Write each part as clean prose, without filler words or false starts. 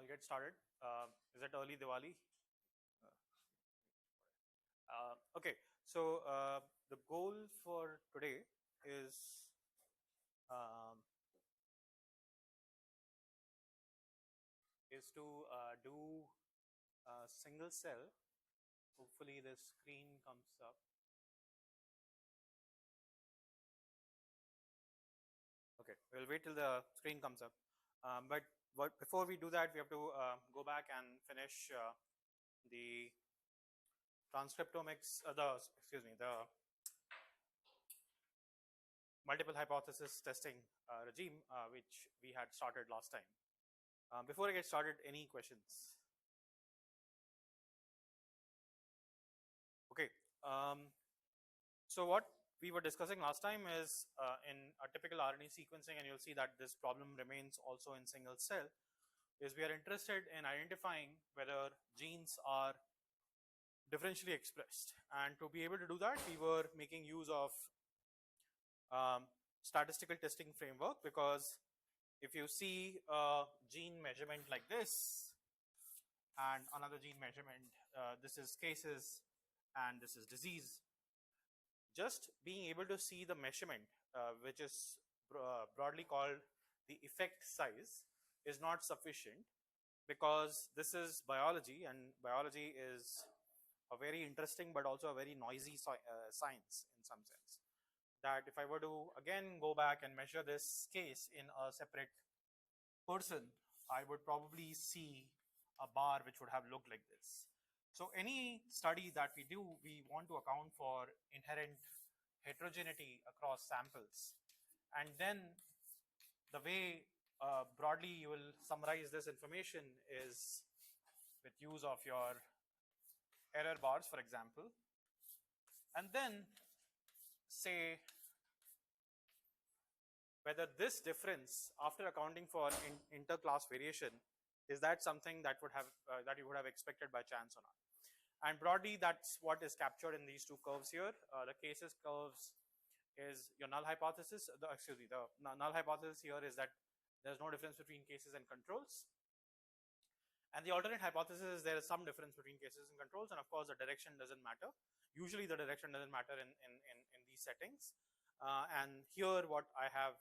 Get started. Is it early Diwali? Okay, so the goal for today is um, to do single cell. Hopefully, the screen comes up. Okay, we'll wait till the screen comes up. But before we do that, we have to go back and finish the transcriptomics. The multiple hypothesis testing regime, which we had started last time. Before I get started, any questions? Okay. So what we were discussing last time is in a typical RNA sequencing, and you'll see that this problem remains also in single cell, is we are interested in identifying whether genes are differentially expressed. And to be able to do that, we were making use of statistical testing framework, because if you see a gene measurement like this and another gene measurement, this is cases and this is disease, just being able to see the measurement, which is broadly called the effect size, is not sufficient, because this is biology, and biology is a very interesting but also a very noisy science in some sense. That if I were to again go back and measure this case in a separate person, I would probably see a bar which would have looked like this. So any study that we do, we want to account for inherent heterogeneity across samples. And then the way broadly you will summarize this information is with use of your error bars, for example, and then say whether this difference, after accounting for interclass variation, is that something that would have that you would have expected by chance or not. And broadly, that's what is captured in these two curves here. The cases curves is your null hypothesis. The null hypothesis here is that there's no difference between cases and controls. And the alternate hypothesis is there is some difference between cases and controls, and of course the direction doesn't matter. Usually the direction doesn't matter in these settings. And here what I have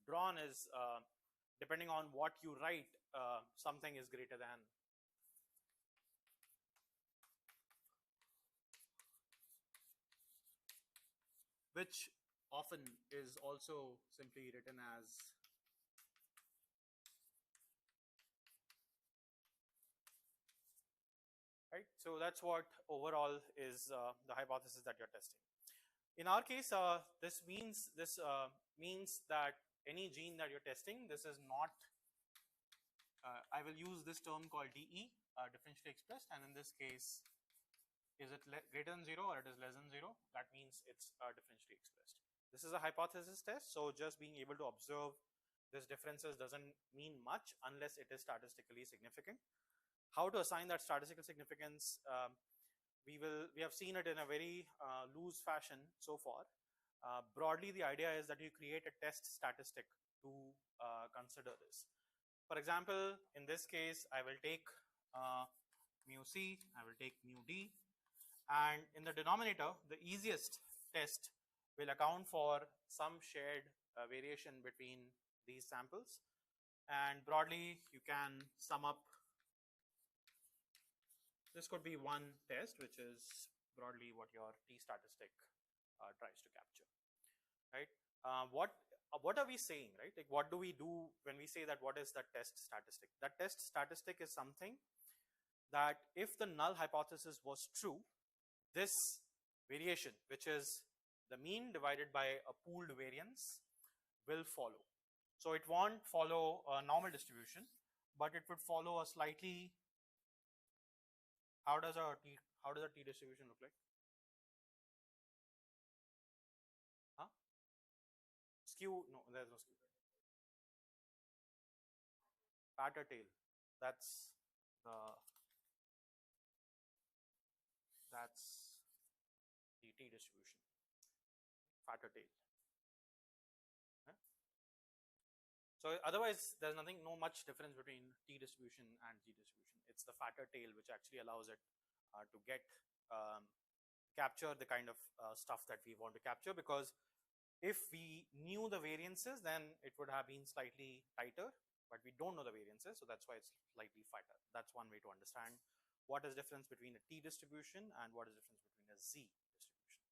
drawn is depending on what you write, something is greater than. Which often is also simply written as right. So that's what overall is the hypothesis that you're testing. In our case, this means that any gene that you're testing, this is not. I will use this term called DE, differentially expressed, and in this case, is it greater than 0 or it is less than 0? That means it's differentially expressed. This is a hypothesis test, so just being able to observe these differences doesn't mean much unless it is statistically significant. How to assign that statistical significance? We have seen it in a very loose fashion so far. Broadly, the idea is that you create a test statistic to consider this. For example, in this case, I will take mu C, I will take mu D, and in the denominator, the easiest test will account for some shared variation between these samples. And broadly, you can sum up. This could be one test, which is broadly what your t statistic tries to capture, right? What are we saying, right? Like, what do we do when we say that? What is the test statistic? That test statistic is something that if the null hypothesis was true, this variation, which is the mean divided by a pooled variance, will follow. So it won't follow a normal distribution, but it would follow a slightly. How does a t distribution look like? Huh? Skew? No, there's no skew. Fatter tail. That's the t distribution. Fatter tail. So otherwise, there's no much difference between T distribution and G distribution. It's the fatter tail which actually allows it to um, capture the kind of stuff that we want to capture, because if we knew the variances, then it would have been slightly tighter, but we don't know the variances, so that's why it's slightly fatter. That's one way to understand what is difference between a T distribution and what is difference between a Z distribution.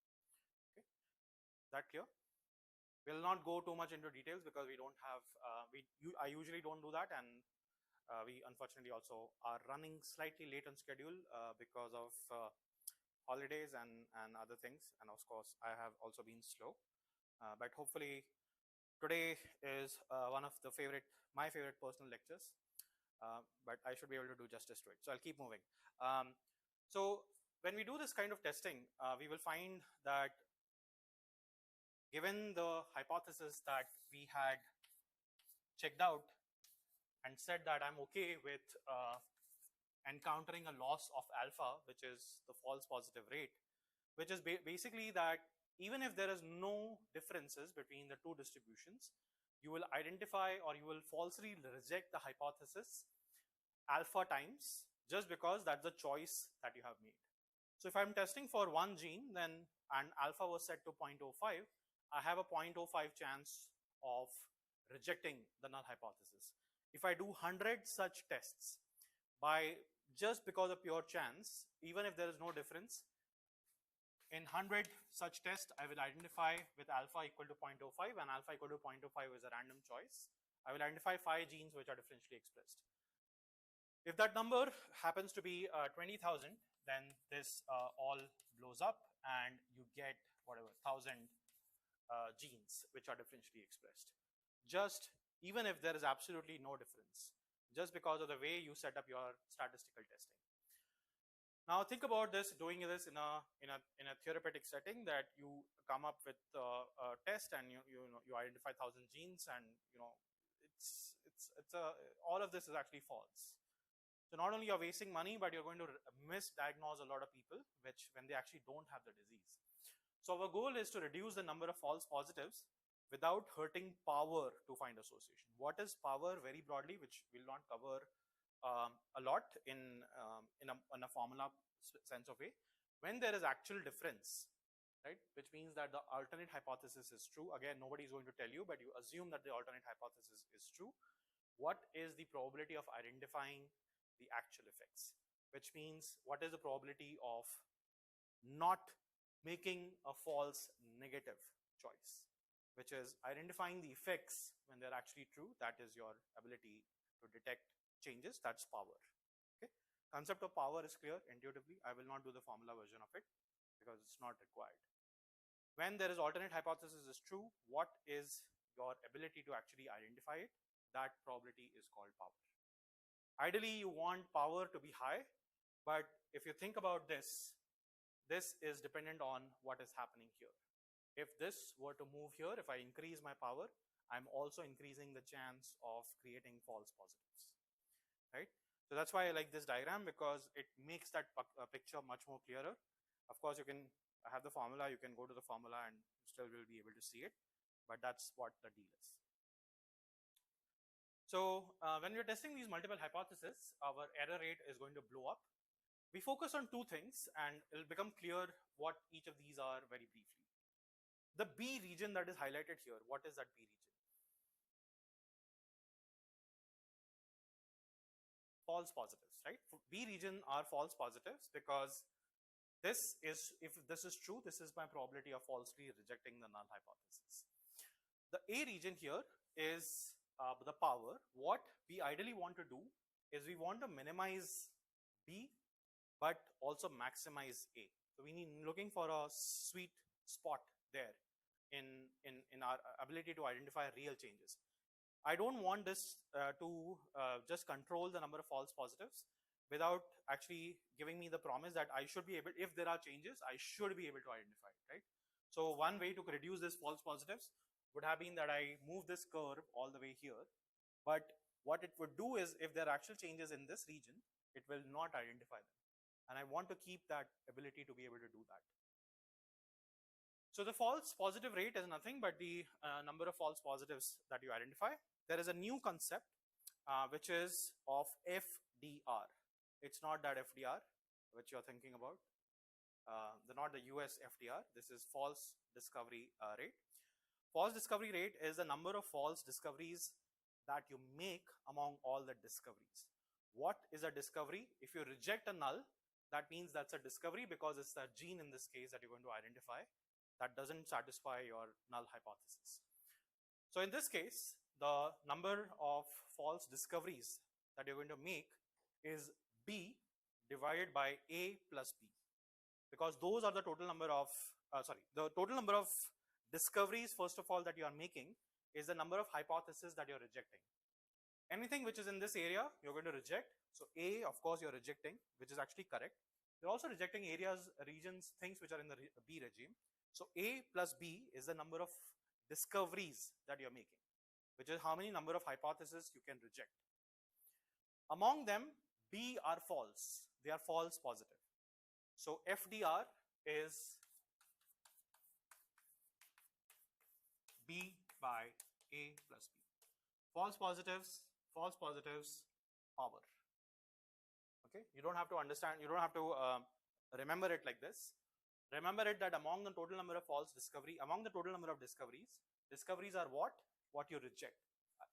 Okay, is that clear? We'll not go too much into details because we don't have, I usually don't do that, and we unfortunately also are running slightly late on schedule because of holidays and other things, and of course I have also been slow. But hopefully today is one of my favorite personal lectures, but I should be able to do justice to it. So I'll keep moving. So when we do this kind of testing, we will find that given the hypothesis that we had checked out and said that I'm okay with encountering a loss of alpha, which is the false positive rate, which is basically that even if there is no differences between the two distributions, you will identify, or you will falsely reject the hypothesis alpha times, just because that's the choice that you have made. So if I'm testing for one gene, then and alpha was set to 0.05, I have a 0.05 chance of rejecting the null hypothesis. If I do 100 such tests, by just because of pure chance, even if there is no difference, in 100 such tests, I will identify with alpha equal to 0.05, and alpha equal to 0.05 is a random choice. I will identify 5 genes which are differentially expressed. If that number happens to be 20,000, then this all blows up and you get whatever 1,000 genes which are differentially expressed. Just even if there is absolutely no difference, just because of the way you set up your statistical testing. Now think about this, doing this in a therapeutic setting, that you come up with a test and you identify 1,000 genes, and all of this is actually false. So not only you're wasting money, but you're going to misdiagnose a lot of people, which when they actually don't have the disease. So our goal is to reduce the number of false positives without hurting power to find association. What is power very broadly, which we'll not cover a lot in a formula sense of way. When there is actual difference, right, which means that the alternate hypothesis is true. Again, nobody is going to tell you, but you assume that the alternate hypothesis is true. What is the probability of identifying the actual effects? Which means what is the probability of not making a false negative choice, which is identifying the effects when they're actually true. That is your ability to detect changes. That's power. Okay, concept of power is clear intuitively. I will not do the formula version of it because it's not required. When there is alternate hypothesis is true, what is your ability to actually identify it? That probability is called power. Ideally, you want power to be high, but if you think about this is dependent on what is happening here. If this were to move here, if I increase my power, I'm also increasing the chance of creating false positives, right? So that's why I like this diagram, because it makes that picture much more clearer. Of course, you can have the formula, you can go to the formula and you still will be able to see it, but that's what the deal is. So when we're testing these multiple hypotheses, our error rate is going to blow up. We focus on two things and it'll become clear what each of these are very briefly. The B region that is highlighted here, what is that B region? False positives, right? B region are false positives because this is, if this is true, this is my probability of falsely rejecting the null hypothesis. The A region here is the power. What we ideally want to do is we want to minimize B, but also maximize A. So we need looking for a sweet spot there in our ability to identify real changes. I don't want this to just control the number of false positives without actually giving me the promise that I should be able, if there are changes, I should be able to identify it, right? So one way to reduce this false positives would have been that I move this curve all the way here. But what it would do is, if there are actual changes in this region, it will not identify them. And I want to keep that ability to be able to do that. So the false positive rate is nothing but the number of false positives that you identify. there is a new concept which is of FDR. It's not that FDR which you're thinking about, not the US FDR. This is false discovery rate. False discovery rate is the number of false discoveries that you make among all the discoveries. What is a discovery? If you reject a null, that means that's a discovery because it's the gene in this case that you're going to identify that doesn't satisfy your null hypothesis. So in this case, the number of false discoveries that you're going to make is B divided by A plus B, because those are the total number of, the total number of discoveries, first of all, that you are making is the number of hypotheses that you're rejecting. Anything which is in this area, you're going to reject. So A, of course, you're rejecting, which is actually correct. You're also rejecting areas, regions, things which are in the B regime. So A plus B is the number of discoveries that you're making, which is how many number of hypotheses you can reject. Among them, B are false. They are false positive. So FDR is B by A plus B. False positives, power. Okay, you don't have to understand, you don't have to remember it like this. Remember it that among the total number of discoveries are what? What you reject.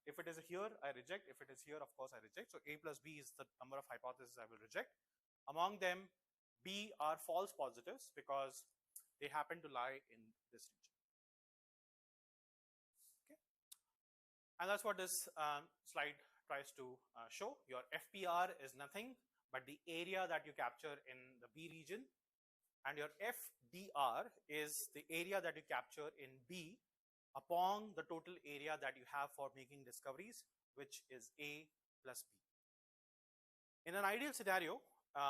If it is here, I reject. If it is here, of course, I reject. So A plus B is the number of hypotheses I will reject. Among them, B are false positives because they happen to lie in this region. Okay, and that's what this slide tries to show. Your FPR is nothing but the area that you capture in the B region, and your FDR is the area that you capture in B upon the total area that you have for making discoveries, which is A plus B. In an ideal scenario,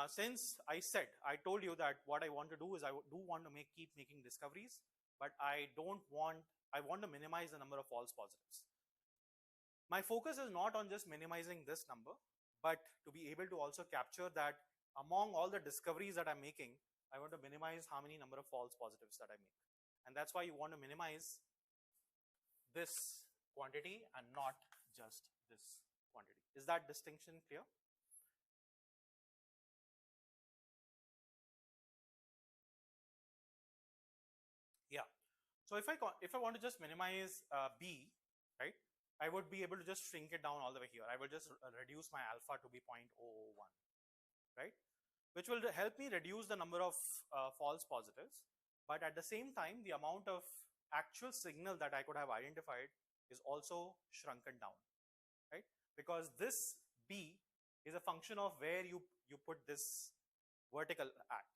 since I told you that what I want to do is I do want to keep making discoveries, but I want to minimize the number of false positives. My focus is not on just minimizing this number, but to be able to also capture that among all the discoveries that I'm making, I want to minimize how many number of false positives that I make. And that's why you want to minimize this quantity and not just this quantity. Is that distinction clear? Yeah. So if I want to just minimize B, right, I would be able to just shrink it down all the way here. I will just reduce my alpha to be 0.001, right, which will help me reduce the number of false positives. But at the same time, the amount of actual signal that I could have identified is also shrunken down, right? Because this B is a function of where you put this vertical at.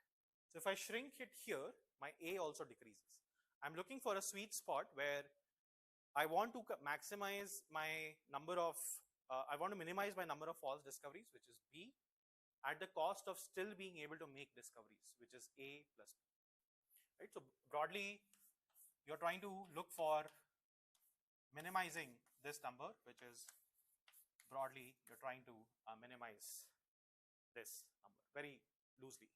So if I shrink it here, my A also decreases. I'm looking for a sweet spot where I want to maximize my number of, I want to minimize my number of false discoveries, which is B, at the cost of still being able to make discoveries, which is A plus B. Right? So broadly, you're trying to look for minimizing this number, which is broadly, you're trying to minimize this number very loosely.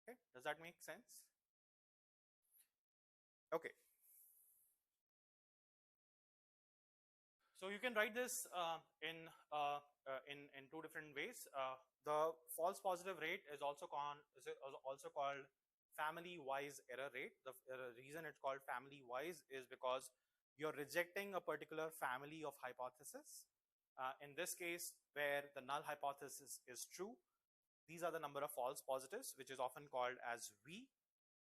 Okay, does that make sense? Okay. So you can write this in two different ways. The false positive rate is also called family-wise error rate. The reason it's called family-wise is because you're rejecting a particular family of hypotheses. In this case, where the null hypothesis is true, these are the number of false positives, which is often called as V.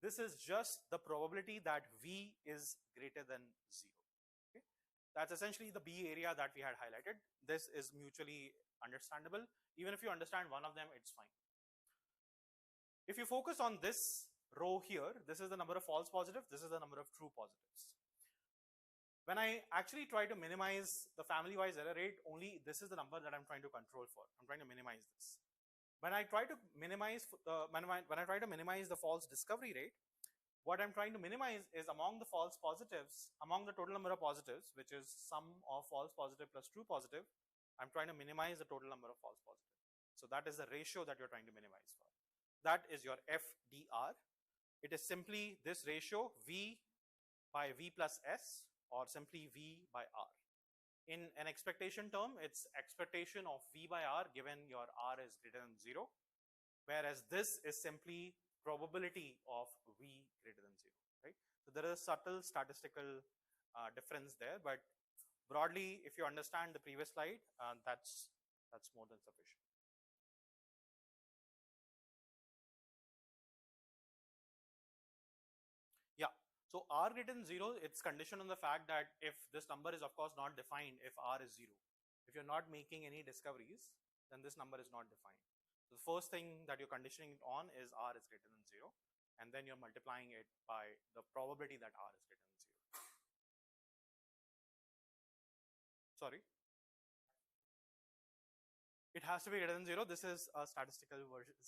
This is just the probability that V is greater than 0. Okay? That's essentially the B area that we had highlighted. This is mutually understandable. Even if you understand one of them, it's fine. If you focus on this row here, this is the number of false positives, this is the number of true positives. When I actually try to minimize the family-wise error rate, only this is the number that I'm trying to control for. I'm trying to minimize this. When I try to minimize the false discovery rate, what I'm trying to minimize is among the false positives, among the total number of positives, which is sum of false positive plus true positive, I'm trying to minimize the total number of false positive. So that is the ratio that you're trying to minimize for. That is your FDR. It is simply this ratio, V by V plus S, or simply V by R. in an expectation term, it's expectation of V by R given your R is greater than 0, whereas this is simply probability of V greater than 0, right? So there is a subtle statistical difference there, but broadly, if you understand the previous slide, that's more than sufficient. Yeah. So R greater than 0, it's conditioned on the fact that if this number is of course not defined if R is 0. If you're not making any discoveries, then this number is not defined. So the first thing that you're conditioning it on is R is greater than 0, and then you're multiplying it by the probability that R is greater than 0. Sorry? It has to be greater than 0. This is a statistical version, a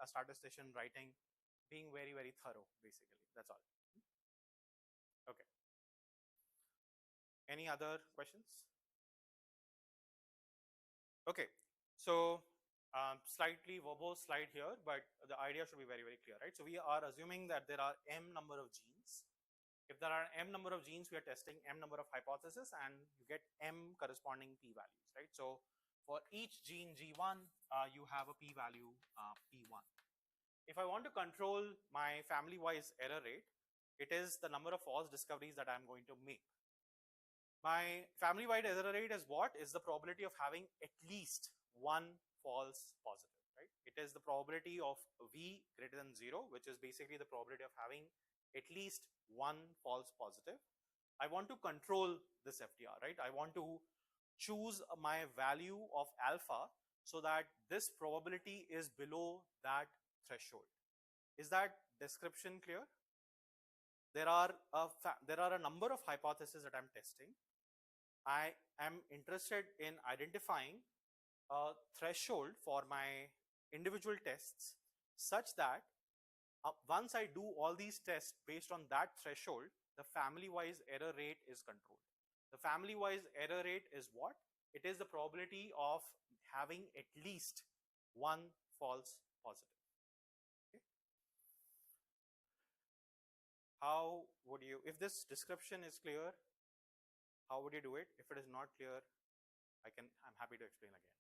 statistician writing, being very, very thorough, basically. That's all. Okay. Any other questions? Okay. So slightly verbose slide here, but the idea should be very, very clear, right? So we are assuming that there are m number of genes. If there are m number of genes, we are testing m number of hypotheses, and you get m corresponding p-values, right? So for each gene G1, you have a p-value p1. If I want to control my family-wise error rate, it is the number of false discoveries that I'm going to make. My family-wide error rate is what? Is the probability of having at least one false positive, right? It is the probability of V greater than 0, which is basically the probability of having at least one false positive. I want to control this FTR, right? I want to choose my value of alpha so that this probability is below that threshold. Is that description clear? There are a number of hypotheses that I'm testing. I am interested in identifying a threshold for my individual tests such that once I do all these tests based on that threshold, the family-wise error rate is controlled. The family-wise error rate is what? It is the probability of having at least one false positive. Okay. How would you, if this description is clear, how would you do it? If it is not clear, I'm happy to explain again.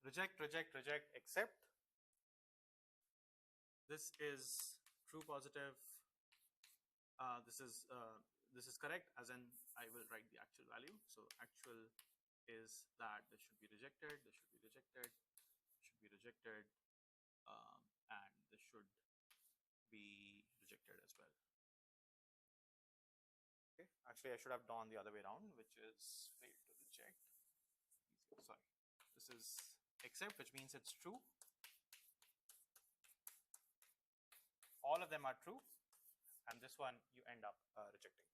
Reject, reject, reject, except this is true positive. This is correct, as in I will write the actual value. So actual is that this should be rejected, this should be rejected, should be rejected, and this should be rejected as well. Okay, actually I should have done the other way around, which is failed to reject. Sorry, this is except, which means it's true. All of them are true, and this one you end up rejecting.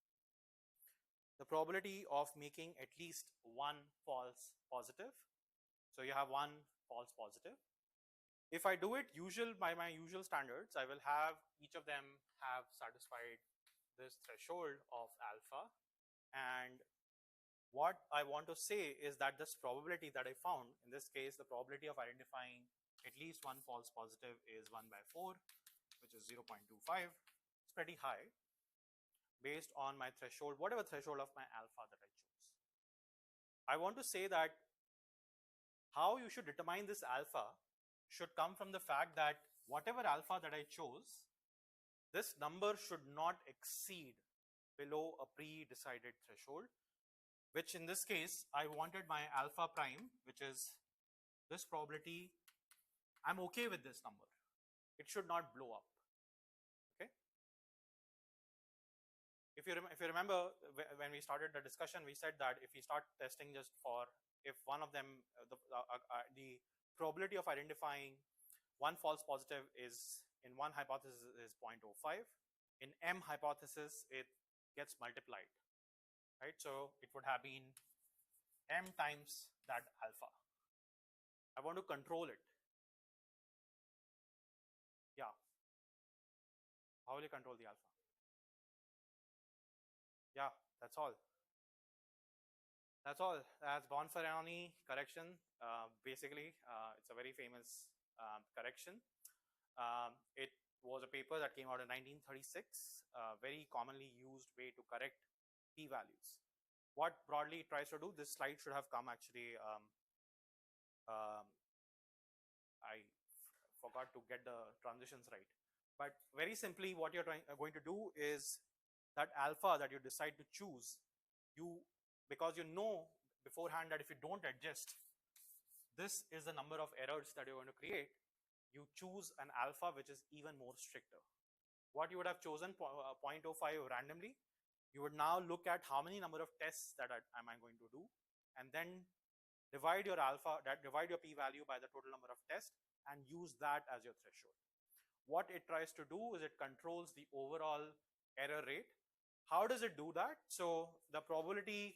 The probability of making at least one false positive. So you have one false positive. If I do it by my usual standards, I will have each of them have satisfied this threshold of alpha. And what I want to say is that this probability that I found, in this case, the probability of identifying at least one false positive is 1 by 4, which is 0.25. It's pretty high based on my threshold, whatever threshold of my alpha that I chose. I want to say that how you should determine this alpha should come from the fact that whatever alpha that I chose, this number should not exceed below a pre-decided threshold, which in this case, I wanted my alpha prime, which is this probability. I'm okay with this number. It should not blow up. Okay. If you remember, when we started the discussion, we said that if we start testing just for, if one of them, the probability of identifying one false positive is in one hypothesis is 0.05. In M hypothesis, it gets multiplied, right? So it would have been m times that alpha. I want to control it. Yeah. How will you control the alpha? Yeah, that's all. That's all. That's Bonferroni correction. Basically, it's a very famous correction. It was a paper that came out in 1936, very commonly used way to correct p-values. What broadly it tries to do, this slide should have come actually, I forgot to get the transitions right. But very simply, what you're going to do is that alpha that you decide to choose, because you know beforehand that if you don't adjust, this is the number of errors that you're going to create. You choose an alpha which is even more stricter. What you would have chosen 0.05 randomly, you would now look at how many number of tests that am I going to do, and then divide your alpha, divide your p-value by the total number of tests, and use that as your threshold. What it tries to do is it controls the overall error rate. How does it do that? So the probability,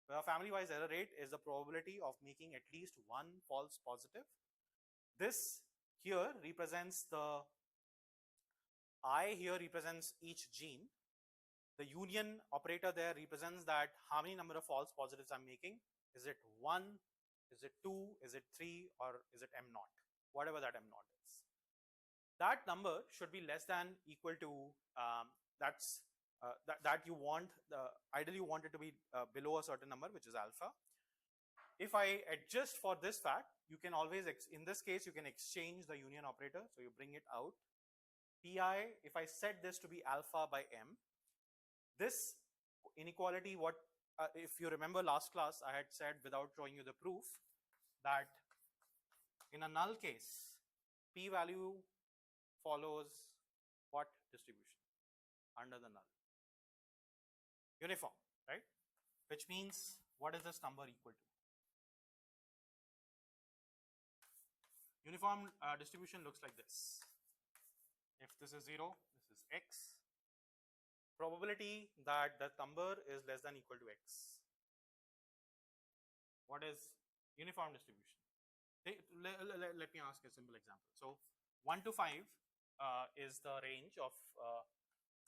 the family-wise error rate is the probability of making at least one false positive. This here represents the I here represents each gene. The union operator there represents that how many number of false positives I'm making. Is it 1? Is it 2? Is it 3? Or is it m naught? Whatever that m naught is. That number should be less than equal to that you want. Ideally, you want it to be below a certain number, which is alpha. If I adjust for this fact, you can always, in this case, you can exchange the union operator. So you bring it out. Pi, if I set this to be alpha by m, this inequality, if you remember last class, I had said without showing you the proof that in a null case, p-value follows what distribution under the null? Uniform, right? Which means what is this number equal to? Uniform distribution looks like this. If this is 0, this is x. Probability that the number is less than equal to x. What is uniform distribution? Let me ask a simple example. So 1 to 5 is the range of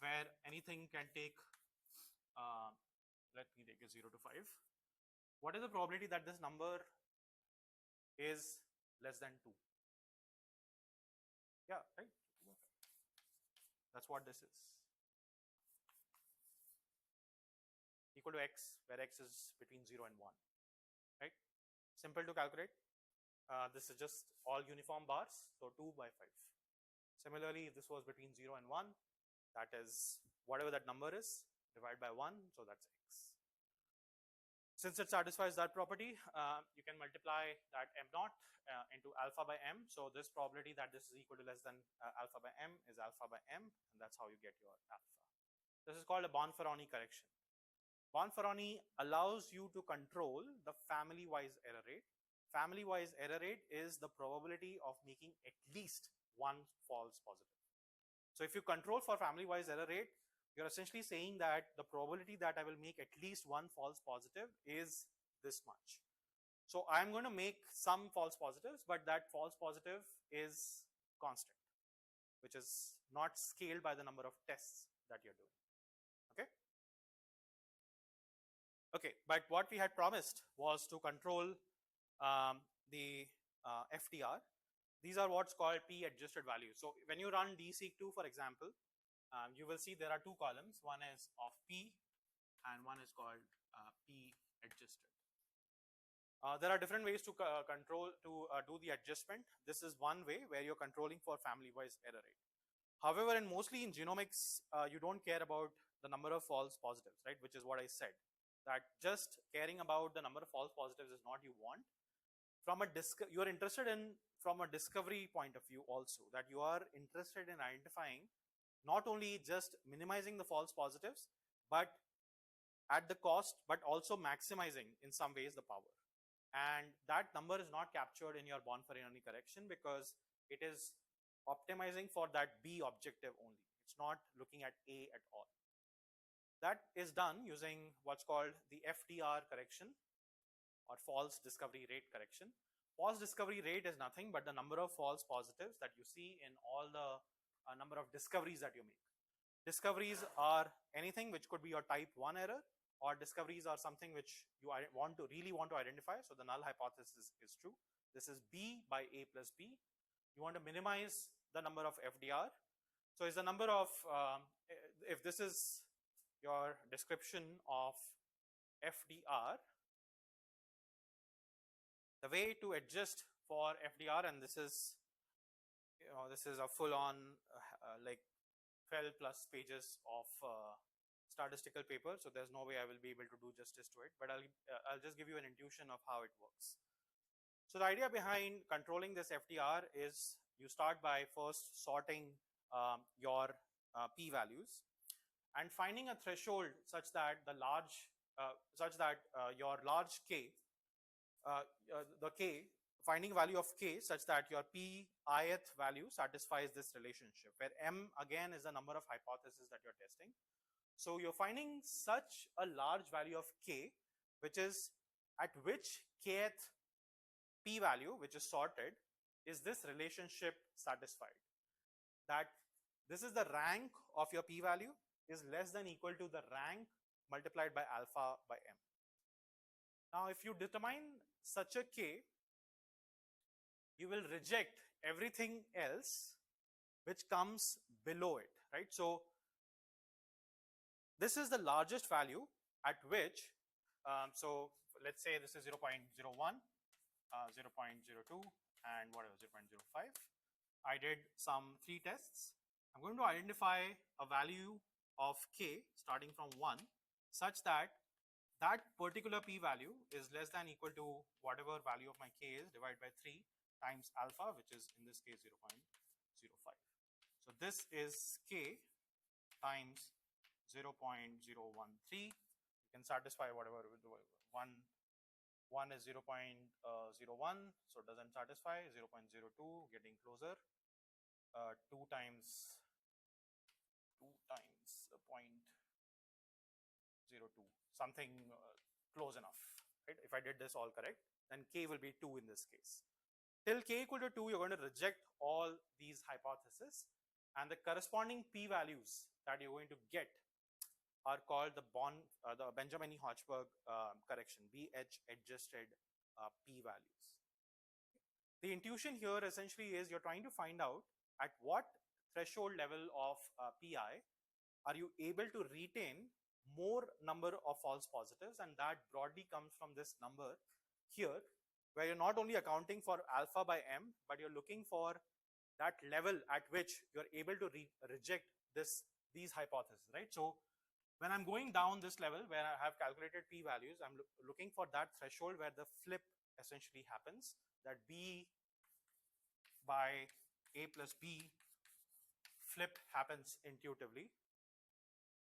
where anything can take, let me take a 0 to 5. What is the probability that this number is less than 2? Yeah, right? That's what this is. Equal to x, where x is between 0 and 1, right? Simple to calculate. This is just all uniform bars, so 2 by 5. Similarly, if this was between 0 and 1, that is whatever that number is, divided by 1, so that's x. Since it satisfies that property, you can multiply that m naught into alpha by m. So this probability that this is equal to less than alpha by m is alpha by m, and that's how you get your alpha. This is called a Bonferroni correction. Bonferroni allows you to control the family-wise error rate. Family-wise error rate is the probability of making at least one false positive. So if you control for family-wise error rate, you're essentially saying that the probability that I will make at least one false positive is this much. So I'm going to make some false positives, but that false positive is constant, which is not scaled by the number of tests that you're doing. Okay? Okay, but what we had promised was to control the FTR. These are what's called p-adjusted values. So when you run DH607, for example, you will see there are two columns. One is of p and one is called p-adjusted. There are different ways to do the adjustment. This is one way where you're controlling for family-wise error rate. However, mostly in genomics, you don't care about the number of false positives, right? Which is what I said, that just caring about the number of false positives is not you want. You are interested in, from a discovery point of view also, that you are interested in identifying not only just minimizing the false positives, but at the cost, but also maximizing in some ways the power. And that number is not captured in your Bonferroni correction because it is optimizing for that B objective only. It's not looking at A at all. That is done using what's called the FTR correction. or false discovery rate correction. False discovery rate is nothing but the number of false positives that you see in all the number of discoveries that you make. Discoveries are anything which could be your type 1 error, or discoveries are something which you really want to identify. So the null hypothesis is true. This is B by A plus B. You want to minimize the number of FDR. So is the number of, if this is your description of FDR, the way to adjust for FDR, and this is, this is a full-on like 12 plus pages of statistical paper, so there's no way I will be able to do justice to it, but I'll just give you an intuition of how it works. So the idea behind controlling this FDR is you start by first sorting your p-values and finding a threshold such that the your large k, the k, finding a value of k such that your p-ith value satisfies this relationship, where m again is the number of hypotheses that you're testing. So you're finding such a large value of k, which is at which kth p-value, which is sorted, is this relationship satisfied, that this is the rank of your p-value is less than equal to the rank multiplied by alpha by m. Now if you determine such a k, you will reject everything else which comes below it, right? So this is the largest value at which, so let's say this is 0.01, 0.02, and whatever, 0.05. I did some 3 tests. I'm going to identify a value of k starting from 1 such that that particular p-value is less than equal to whatever value of my k is divided by 3 times alpha, which is in this case 0.05. So this is k times 0.013. You can satisfy whatever with 1 is 0.01, so it doesn't satisfy. 0.02, getting closer. 2 times 0.02, something close enough, right? If I did this all correct, then k will be 2 in this case. Till k equal to 2, you're going to reject all these hypotheses, and the corresponding p-values that you're going to get are called the Benjamini-Hochberg correction, BH adjusted p-values. The intuition here essentially is you're trying to find out at what threshold level of PI are you able to retain more number of false positives, and that broadly comes from this number here, where you're not only accounting for alpha by m, but you're looking for that level at which you're able to reject these hypotheses, right? So when I'm going down this level where I have calculated p-values, I'm looking for that threshold where the flip essentially happens, that B by A plus B flip happens intuitively,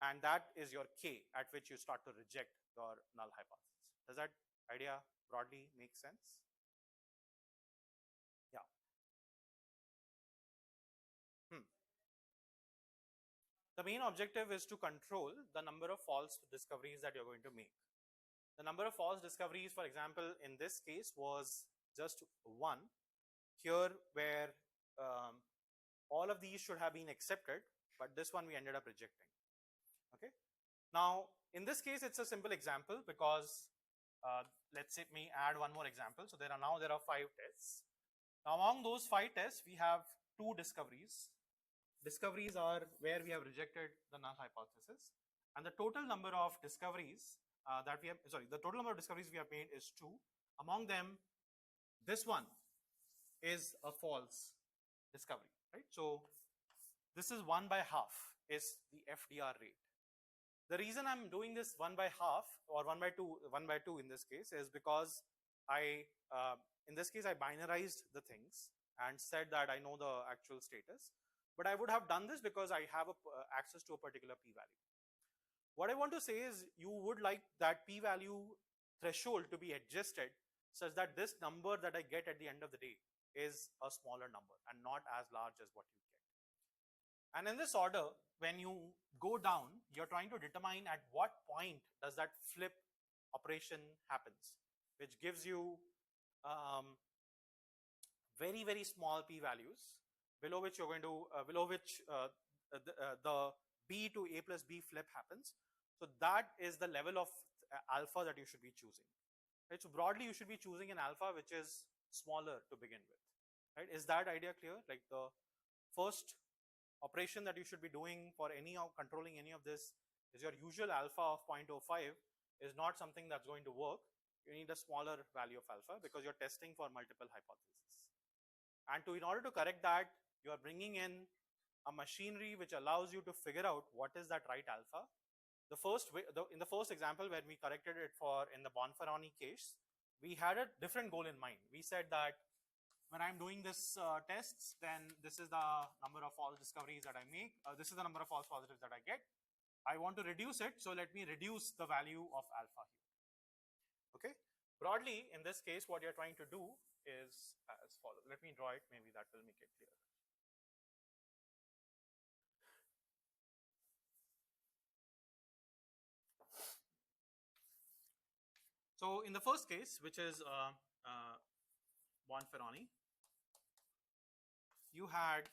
and that is your k at which you start to reject your null hypothesis. Does that idea broadly make sense? Yeah. The main objective is to control the number of false discoveries that you're going to make. The number of false discoveries, for example, in this case was just 1 here, where all of these should have been accepted, but this one we ended up rejecting. Okay. Now, in this case, it's a simple example because let's say me add one more example. So there are 5 tests. Now, among those 5 tests, we have 2 discoveries. Discoveries are where we have rejected the null hypothesis, and the total number of discoveries the total number of discoveries we have made is 2. Among them, this one is a false discovery, right? So this is 1 by half is the FDR rate. The reason I'm doing this 1 by half or 1 by 2 in this case is because in this case I binarized the things and said that I know the actual status, but I would have done this because I have access to a particular p-value. What I want to say is you would like that p-value threshold to be adjusted such that this number that I get at the end of the day is a smaller number and not as large as what you get. And in this order, when you go down, you're trying to determine at what point does that flip operation happens. which gives you very, very small p-values below which you're going to, the b to a plus b flip happens. So that is the level of alpha that you should be choosing. Right? So broadly, you should be choosing an alpha which is smaller to begin with. Right? Is that idea clear? Like the first operation that you should be doing for any of controlling any of this is your usual alpha of 0.05 is not something that's going to work. You need a smaller value of alpha because you're testing for multiple hypotheses. And in order to correct that, you are bringing in a machinery which allows you to figure out what is that right alpha. The first way, in the first example when we corrected it for in the Bonferroni case, we had a different goal in mind. We said that when I'm doing this tests, then this is the number of false discoveries that I make. This is the number of false positives that I get. I want to reduce it, so let me reduce the value of alpha here. Okay. Broadly, in this case, what you're trying to do is as follows. Let me draw it. Maybe that will make it clear. So in the first case, which is Bonferroni, you had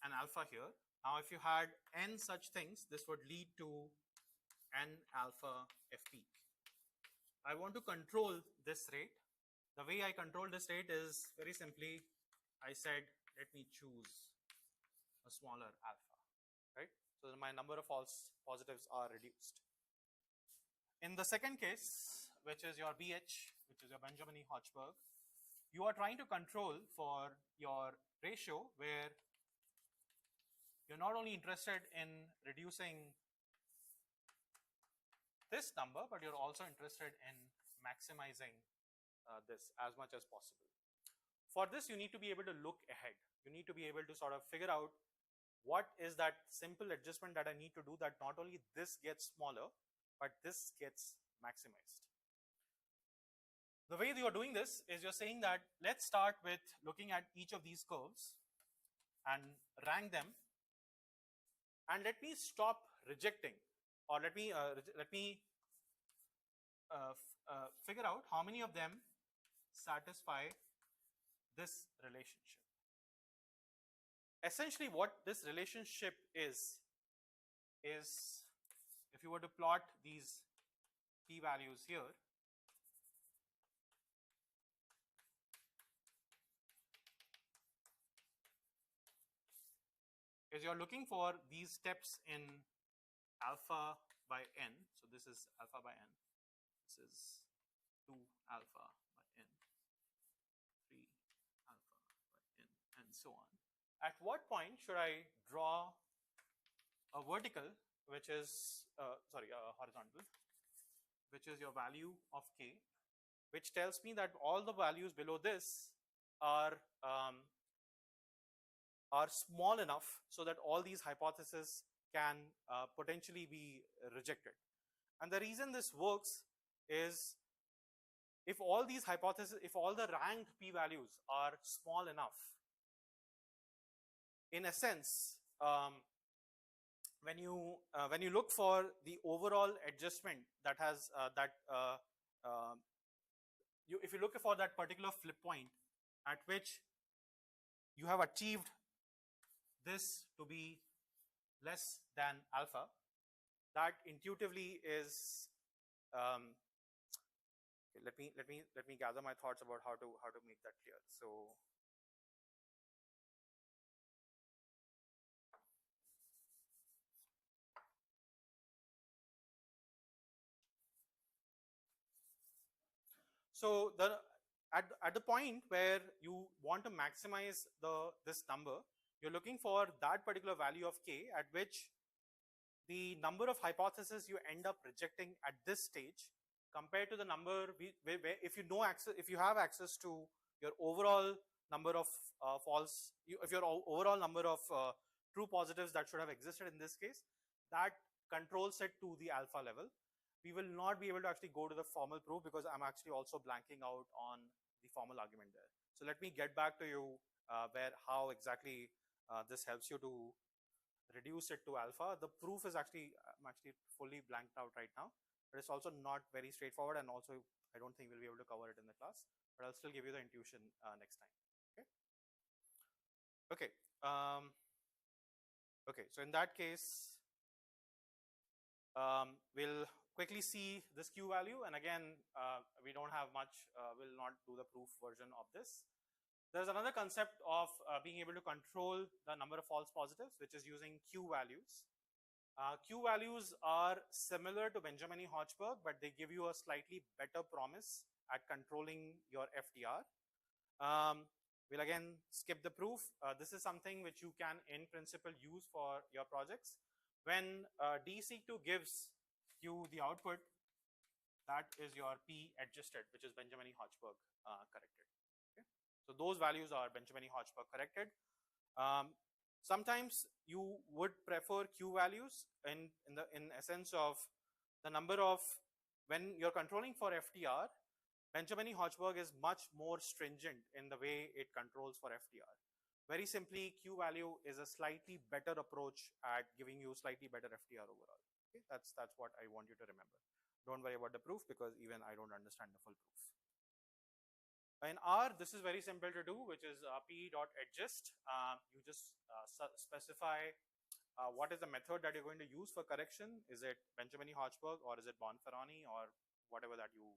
an alpha here. Now, if you had n such things, this would lead to n alpha f peak. I want to control this rate. The way I control this rate is very simply, I said, let me choose a smaller alpha, right? So my number of false positives are reduced. In the second case, which is your BH, which is your Benjamin-Hochberg, you are trying to control for your ratio where you're not only interested in reducing this number, but you're also interested in maximizing this as much as possible. For this, you need to be able to look ahead. You need to be able to sort of figure out what is that simple adjustment that I need to do that not only this gets smaller, but this gets maximized. The way you are doing this is you're saying that let's start with looking at each of these curves and rank them, and let me stop rejecting, or let me figure out how many of them satisfy this relationship. Essentially, what this relationship is if you were to plot these p-values here, is you're looking for these steps in alpha by n. So this is alpha by n. This is 2 alpha by n, 3 alpha by n, and so on. At what point should I draw a vertical, which is, horizontal, which is your value of k, which tells me that all the values below this are small enough so that all these hypotheses can potentially be rejected. And the reason this works is if all these hypotheses, if all the ranked p-values are small enough, in a sense, when you look for the overall adjustment that has if you look for that particular flip point at which you have achieved this to be less than alpha, that intuitively is okay, let me gather my thoughts about how to make that clear. So at the point where you want to maximize this number, you're looking for that particular value of k at which the number of hypotheses you end up rejecting at this stage compared to the number if you have access to your overall number of if your overall number of true positives that should have existed in this case, that controls it to the alpha level. We will not be able to actually go to the formal proof because I'm actually also blanking out on the formal argument there. So let me get back to you how exactly this helps you to reduce it to alpha. The proof is I'm actually fully blanked out right now, but it's also not very straightforward, and also I don't think we'll be able to cover it in the class, but I'll still give you the intuition next time. Okay. Okay. Okay. So in that case, we'll quickly see this Q value, and again, we don't have much. We'll not do the proof version of this. There's another concept of being able to control the number of false positives, which is using Q values. Q values are similar to Benjamini-Hochberg, but they give you a slightly better promise at controlling your FTR. We'll again skip the proof. This is something which you can in principle use for your projects. When DH607 gives you the output, that is your P adjusted, which is Benjamini-Hochberg corrected. Okay? So those values are Benjamini-Hochberg corrected. Sometimes you would prefer Q values in essence of the number of, when you're controlling for FTR, Benjamini-Hochberg is much more stringent in the way it controls for FTR. Very simply, Q value is a slightly better approach at giving you slightly better FTR overall. Okay, that's what I want you to remember. Don't worry about the proof because even I don't understand the full proof. In R, this is very simple to do, which is p.adjust. You just specify what is the method that you're going to use for correction. Is it Benjamini-Hochberg or is it Bonferroni or whatever that you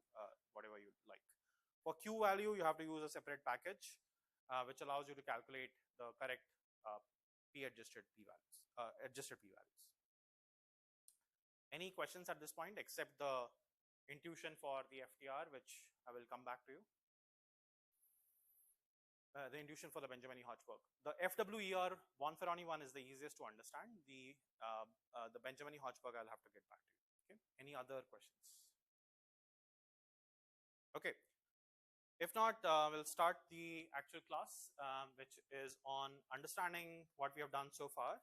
whatever you like. For Q value, you have to use a separate package, which allows you to calculate the correct p-adjusted p-values, adjusted p-values. Any questions at this point except the intuition for the FTR, which I will come back to you. The intuition for the Benjamini-Hochberg. The FWER Bonferroni one is the easiest to understand. The Benjamini-Hochberg I'll have to get back to you. Okay. Any other questions? Okay. If not, we'll start the actual class, which is on understanding what we have done so far.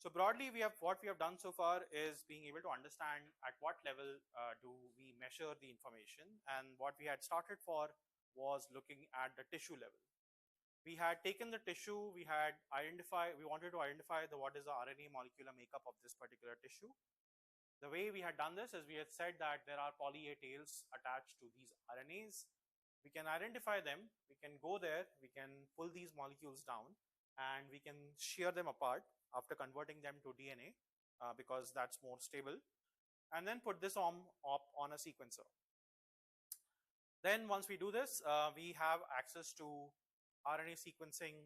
So broadly, what we have done so far is being able to understand at what level do we measure the information, and what we had started for was looking at the tissue level. We had taken the tissue, we wanted to identify what is the RNA molecular makeup of this particular tissue. The way we had done this is we had said that there are poly A tails attached to these RNAs. We can identify them, we can go there, we can pull these molecules down, and we can shear them apart after converting them to DNA because that's more stable, and then put this on a sequencer. Then once we do this, we have access to RNA sequencing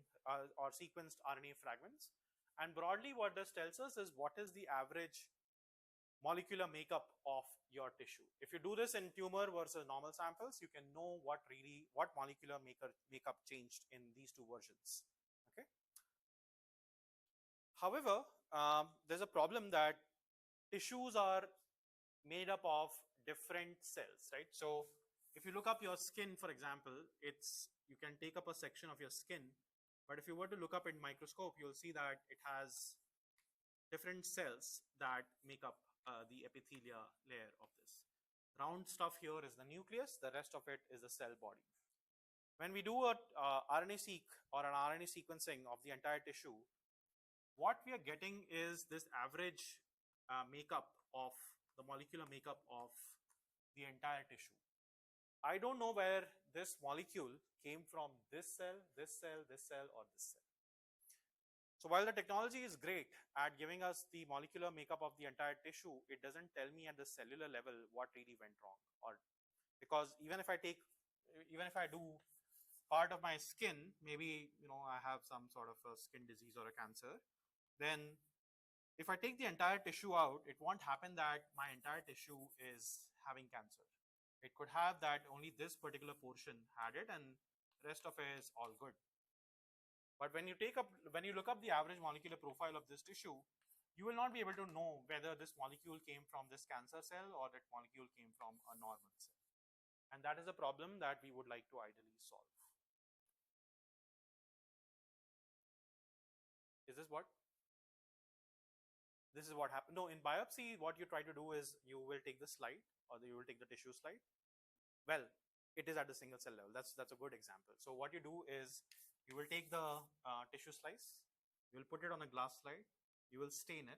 or sequenced RNA fragments. And broadly what this tells us is what is the average molecular makeup of your tissue. If you do this in tumor versus normal samples, you can know what molecular makeup changed in these two versions. Okay. However, there's a problem that tissues are made up of different cells, right? So if you look up your skin, for example, you can take up a section of your skin, but if you were to look up in microscope, you'll see that it has different cells that make up the epithelia layer of this. Round stuff here is the nucleus, the rest of it is the cell body. When we do a RNA-seq or an RNA sequencing of the entire tissue, what we are getting is this average makeup of the molecular makeup of the entire tissue. I don't know where this molecule came from, this cell, this cell, this cell, or this cell. So while the technology is great at giving us the molecular makeup of the entire tissue, it doesn't tell me at the cellular level what really went wrong. Or because even if I do part of my skin, maybe I have some sort of a skin disease or a cancer, then if I take the entire tissue out, it won't happen that my entire tissue is having cancer. It could have that only this particular portion had it and the rest of it is all good. But when you look up the average molecular profile of this tissue, you will not be able to know whether this molecule came from this cancer cell or that molecule came from a normal cell. And that is a problem that we would like to ideally solve. Is this what? This is what happened. No, in biopsy, what you try to do is you will take the slide or you will take the tissue slide. Well, it is at the single cell level. That's a good example. So what you do is you will take the tissue slice, you will put it on a glass slide, you will stain it.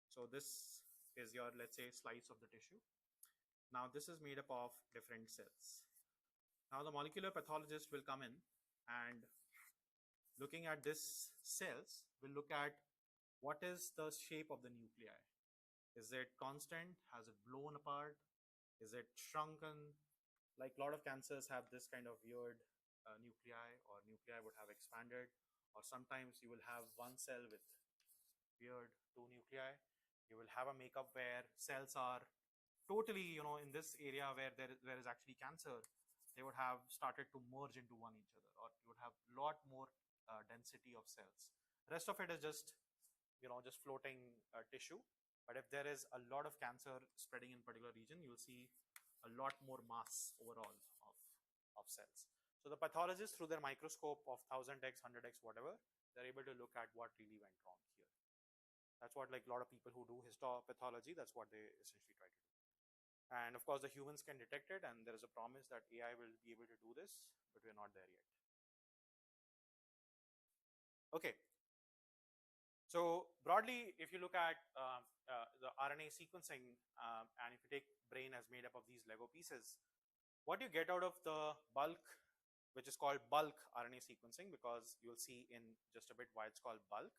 So this is your, let's say, slice of the tissue. Now this is made up of different cells. Now the molecular pathologist will come in and looking at this cells will look at what is the shape of the nuclei. Is it constant? Has it blown apart? Is it shrunken? Like a lot of cancers have this kind of weird nuclei, or nuclei would have expanded, or sometimes you will have one cell with weird two nuclei. You will have a makeup where cells are totally, in this area where there is actually cancer, they would have started to merge into one each other, or you would have a lot more density of cells. The rest of it is just, just floating tissue. But if there is a lot of cancer spreading in particular region, you'll see a lot more mass overall of cells. So the pathologist, through their microscope of 1000x, 100x, whatever, they're able to look at what really went wrong here. That's what, like, a lot of people who do histopathology, that's what they essentially try to do. And of course, the humans can detect it, and there is a promise that AI will be able to do this, but we're not there yet. Okay. So broadly, if you look at the RNA sequencing, and if you take brain as made up of these Lego pieces, what you get out of the bulk, which is called bulk RNA sequencing, because you'll see in just a bit why it's called bulk,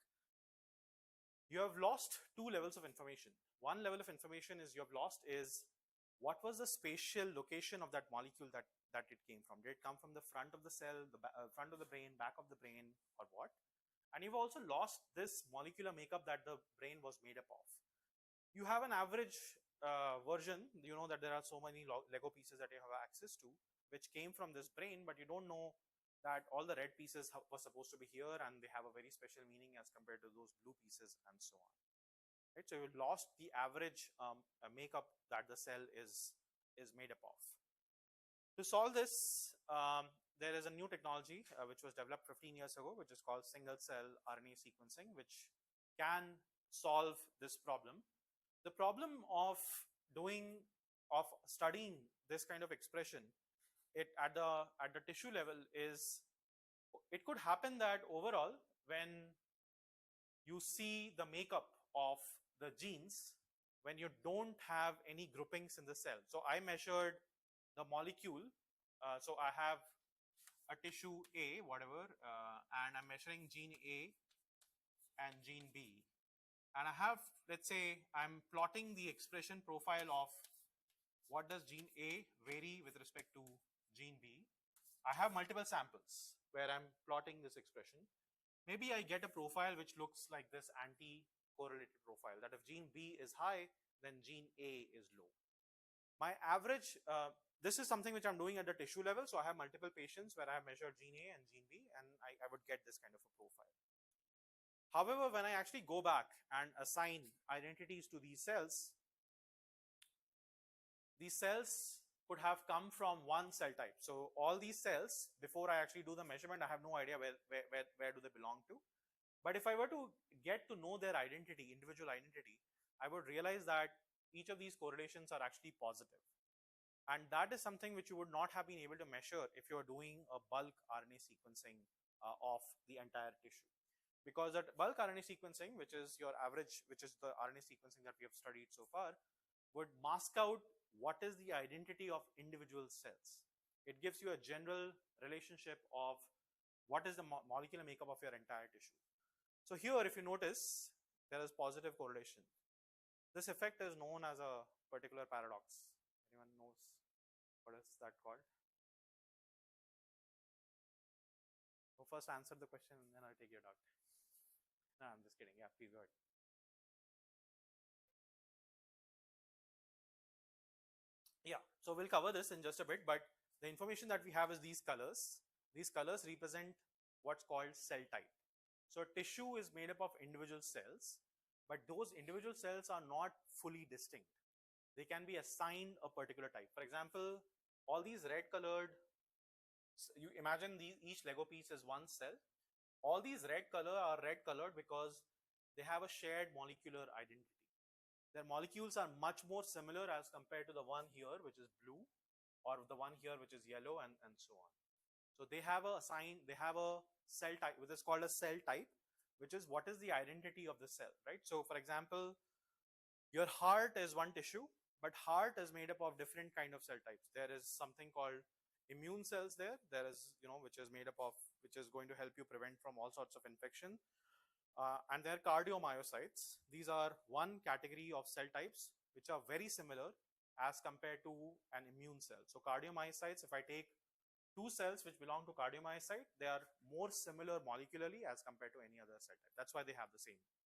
you have lost two levels of information. One level of information is you have lost is what was the spatial location of that molecule that it came from. Did it come from the front of the cell, the front of the brain, back of the brain, or what? And you've also lost this molecular makeup that the brain was made up of. You have an average version, you know that there are so many Lego pieces that you have access to, which came from this brain, but you don't know that all the red pieces were supposed to be here, and they have a very special meaning as compared to those blue pieces, and so on. Right? So you lost the average makeup that the cell is made up of. To solve this, there is a new technology which was developed 15 years ago, which is called single cell RNA sequencing, which can solve this problem. The problem of studying this kind of expression at the tissue level is, it could happen that overall, when you see the makeup of the genes, when you don't have any groupings in the cell. So I measured the molecule. So I have a tissue A, whatever, and I'm measuring gene A and gene B. And I have, let's say, I'm plotting the expression profile of what does gene A vary with respect to gene B. I have multiple samples where I'm plotting this expression. Maybe I get a profile which looks like this anti-correlated profile, that if gene B is high, then gene A is low. My average, this is something which I'm doing at the tissue level. So I have multiple patients where I have measured gene A and gene B, and I would get this kind of a profile. However, when I actually go back and assign identities to these cells could have come from one cell type. So all these cells, before I actually do the measurement, I have no idea where do they belong to. But if I were to get to know their identity, individual identity, I would realize that each of these correlations are actually positive. And that is something which you would not have been able to measure if you are doing a bulk RNA sequencing of the entire tissue. Because that bulk RNA sequencing, which is your average, which is the RNA sequencing that we have studied so far, would mask out what is the identity of individual cells. It gives you a general relationship of what is the molecular makeup of your entire tissue. So here, if you notice, there is positive correlation. This effect is known as a particular paradox. Anyone knows what is that called? So first answer the question, and then I'll take your doubt. No, I'm just kidding. Yeah, please go ahead. Yeah, so we'll cover this in just a bit, but the information that we have is these colors. These colors represent what's called cell type. So tissue is made up of individual cells, but those individual cells are not fully distinct. They can be assigned a particular type. For example, all these red colored, you imagine each Lego piece is one cell. All these red color are red colored because they have a shared molecular identity. Their molecules are much more similar as compared to the one here, which is blue, or the one here, which is yellow, and so on. So they have a cell type, which is called a cell type, which is what is the identity of the cell, right? So for example, your heart is one tissue, but heart is made up of different kind of cell types. There is something called immune cells there. There is, which is made up of, which is going to help you prevent from all sorts of infection. And they're cardiomyocytes. These are one category of cell types which are very similar as compared to an immune cell. So cardiomyocytes, if I take two cells which belong to cardiomyocyte, they are more similar molecularly as compared to any other cell type. That's why they have the same cell type.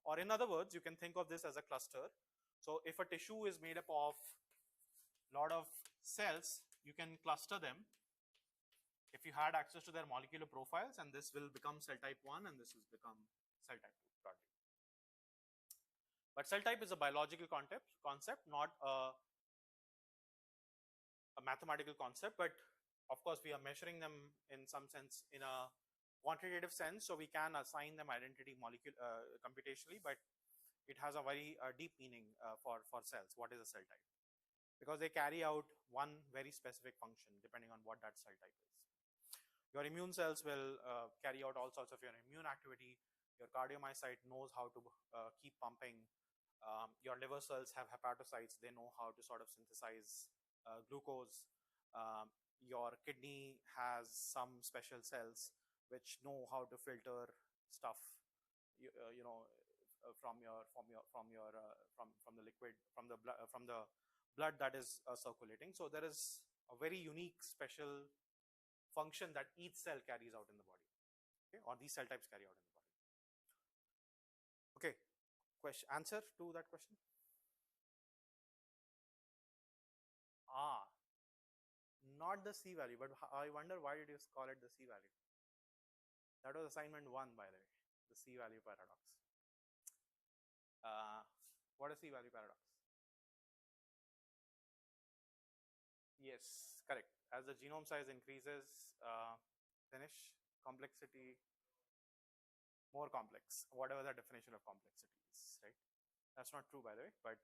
Or in other words, you can think of this as a cluster. So if a tissue is made up of a lot of cells, you can cluster them if you had access to their molecular profiles, and this will become cell type 1 and this will become cell type 2 broadly. But cell type is a biological concept, not a mathematical concept, but of course we are measuring them in some sense in a quantitative sense, so we can assign them identity computationally, but it has a very deep meaning for cells. What is a cell type? Because they carry out one very specific function depending on what that cell type is. Your immune cells will carry out all sorts of your immune activity. Your cardiomyocyte knows how to keep pumping. Your liver cells have hepatocytes. They know how to sort of synthesize glucose. Your kidney has some special cells which know how to filter stuff, from the liquid, from the blood that is circulating. So there is a very unique special function that each cell carries out in the body, okay? Or these cell types carry out in the body. Okay, answer to that question? Not the C value, but I wonder why did you call it the C value? That was assignment 1, by the way, the C value paradox. What is C value paradox? Yes, correct. As the genome size increases, finish complexity more complex, whatever the definition of complexity is, right? That's not true, by the way, but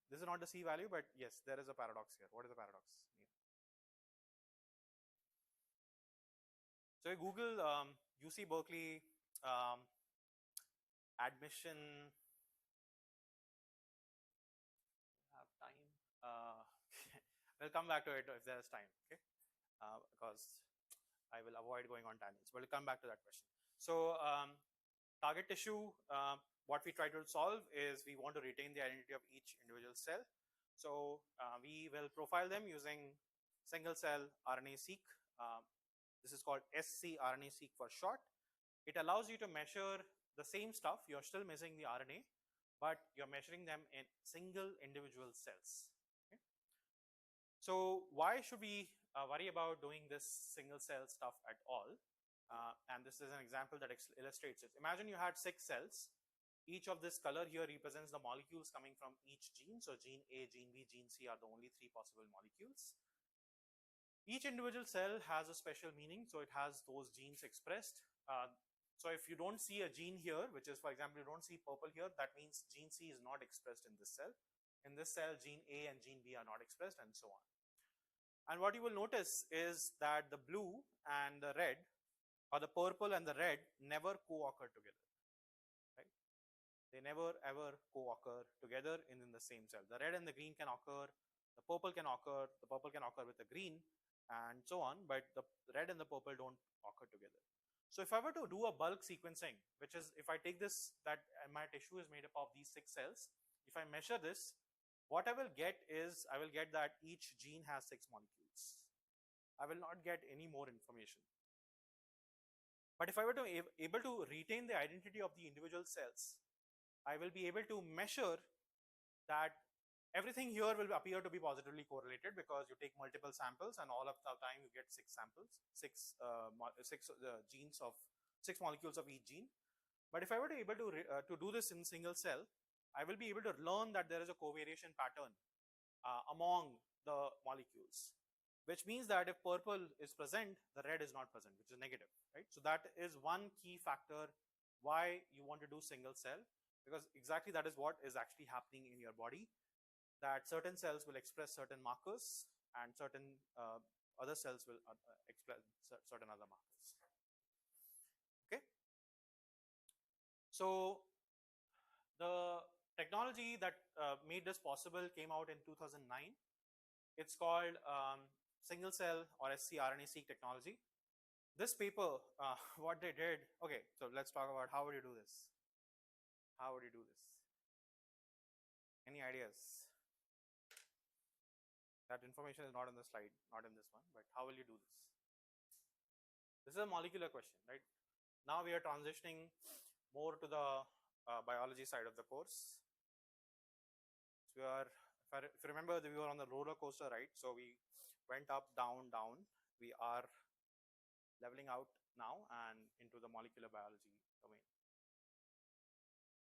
this is not the C value, but yes, there is a paradox here. What is the paradox mean? So you Google UC Berkeley admission. Have time? We'll come back to it if there is time, okay? Because I will avoid going on tangents, but we'll come back to that question. So target tissue, what we try to solve is we want to retain the identity of each individual cell. So we will profile them using single cell RNA-seq. This is called scRNA-seq for short. It allows you to measure the same stuff. You're still missing the RNA, but you're measuring them in single individual cells. Okay? So why should we worry about doing this single cell stuff at all? And this is an example that illustrates it. Imagine you had 6 cells. Each of this color here represents the molecules coming from each gene. So gene A, gene B, gene C are the only 3 possible molecules. Each individual cell has a special meaning, so it has those genes expressed. So if you don't see a gene here, which is, for example, you don't see purple here, that means gene C is not expressed in this cell. In this cell, gene A and gene B are not expressed, and so on. And what you will notice is that the blue and the red, or the purple and the red, never co-occur together, right? They never ever co-occur together in the same cell. The red and the green can occur, the purple can occur with the green, and so on, but the red and the purple don't occur together. So if I were to do a bulk sequencing, which is if I take this, that my tissue is made up of these 6 cells, if I measure this, what I will get is, I will get that each gene has 6 molecules. I will not get any more information. But if I were to able to retain the identity of the individual cells, I will be able to measure that everything here will appear to be positively correlated because you take multiple samples and all of the time you get 6 samples, 6 genes of 6 molecules of each gene. But if I were to able to do this in single cell, I will be able to learn that there is a covariation pattern among the molecules, which means that if purple is present, the red is not present, which is negative, right? So that is one key factor why you want to do single cell, because exactly that is what is actually happening in your body, that certain cells will express certain markers and certain other cells will express certain other markers. Okay. So the technology that made this possible came out in 2009. It's called single cell or scRNA-seq technology. This paper, what they did, okay, so let's talk about how would you do this? How would you do this? Any ideas? That information is not on the slide, not in this one, but how will you do this? This is a molecular question, right? Now we are transitioning more to the biology side of the course. So we are, if you remember, we were on the roller coaster, right? So we went up, down, down. We are leveling out now and into the molecular biology domain.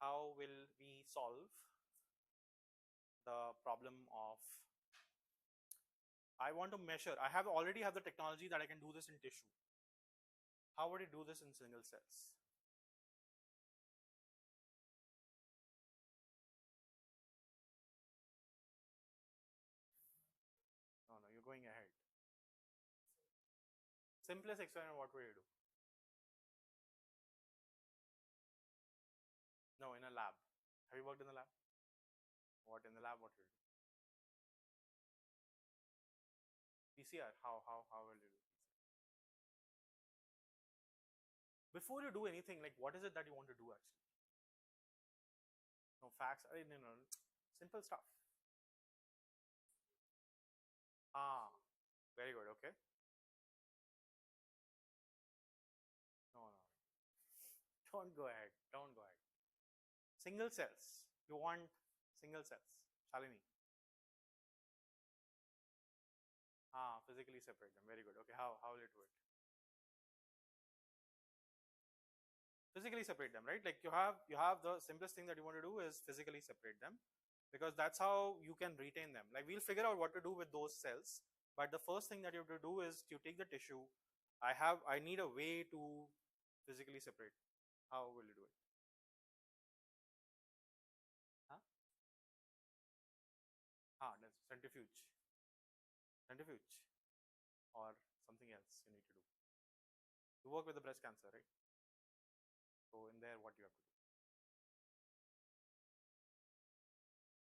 How will we solve the problem of, I want to measure, I already have the technology that I can do this in tissue. How would you do this in single cells? No, no, you're going ahead. Simplest experiment, what would you do? No, in a lab. Have you worked in the lab? What in the lab, what will you do? PCR, how will you do PCR? Before you do anything, like what is it that you want to do actually? No, facts, no, simple stuff. Ah, very good, okay. No, no, don't go ahead, don't go ahead. Single cells, you want single cells. Shalini. Ah, physically separate them, very good. Okay, how will you do it? Physically separate them, right? Like you have the simplest thing that you want to do is physically separate them, because that's how you can retain them. Like we'll figure out what to do with those cells, but the first thing that you have to do is you take the tissue. I need a way to physically separate. How will you do it? Huh? That's centrifuge. Centrifuge or something else you need to do. You work with the breast cancer, right? So in there, what you have to do?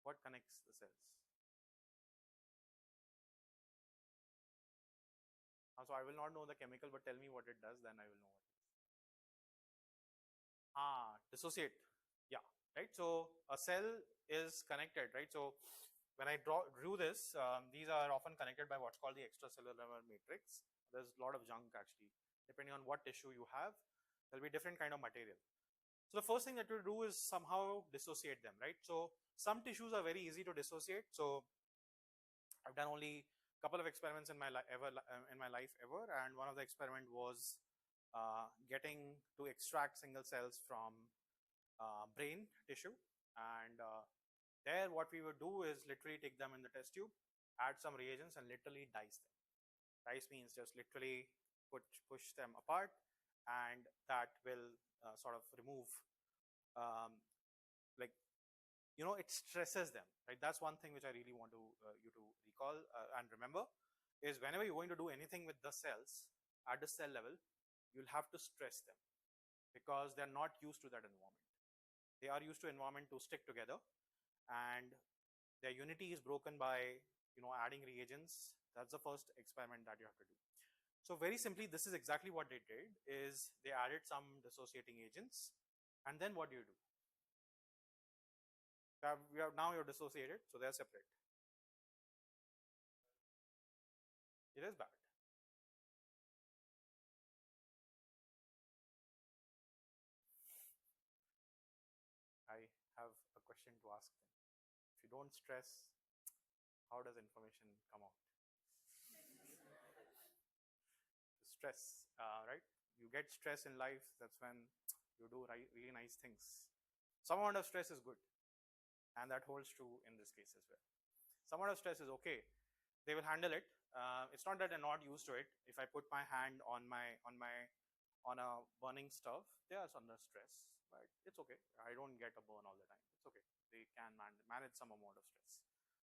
What connects the cells? So I will not know the chemical, but tell me what it does, then I will know what it is. Dissociate. Yeah, right. So a cell is connected, right? So when I drew this, these are often connected by what's called the extracellular matrix. There's a lot of junk actually. Depending on what tissue you have, there'll be different kind of material. So the first thing that you do is somehow dissociate them, right? So some tissues are very easy to dissociate. So I've done only a couple of experiments in my life ever, and one of the experiment was getting to extract single cells from brain tissue, and there what we would do is literally take them in the test tube, add some reagents, and literally dice them. Dice means just literally push them apart, and that will sort of remove, like, it stresses them, right? That's one thing which I really want to you to recall and remember, is whenever you're going to do anything with the cells at the cell level, you'll have to stress them, because they're not used to that environment. They are used to environment to stick together, and their unity is broken by adding reagents. That's the first experiment that you have to do. So very simply, this is exactly what they did, is they added some dissociating agents, and then what do? Now you're dissociated, so they're separate. It is bad. I have a question to ask them. If you don't stress, how does information come out? Stress, right? You get stress in life, that's when you do really nice things. Some amount of stress is good, and that holds true in this case as well. Some amount of stress is okay. They will handle it. It's not that they're not used to it. If I put my hand on a burning stuff, they are under stress, but it's okay. I don't get a burn all the time. It's okay. They can manage some amount of stress,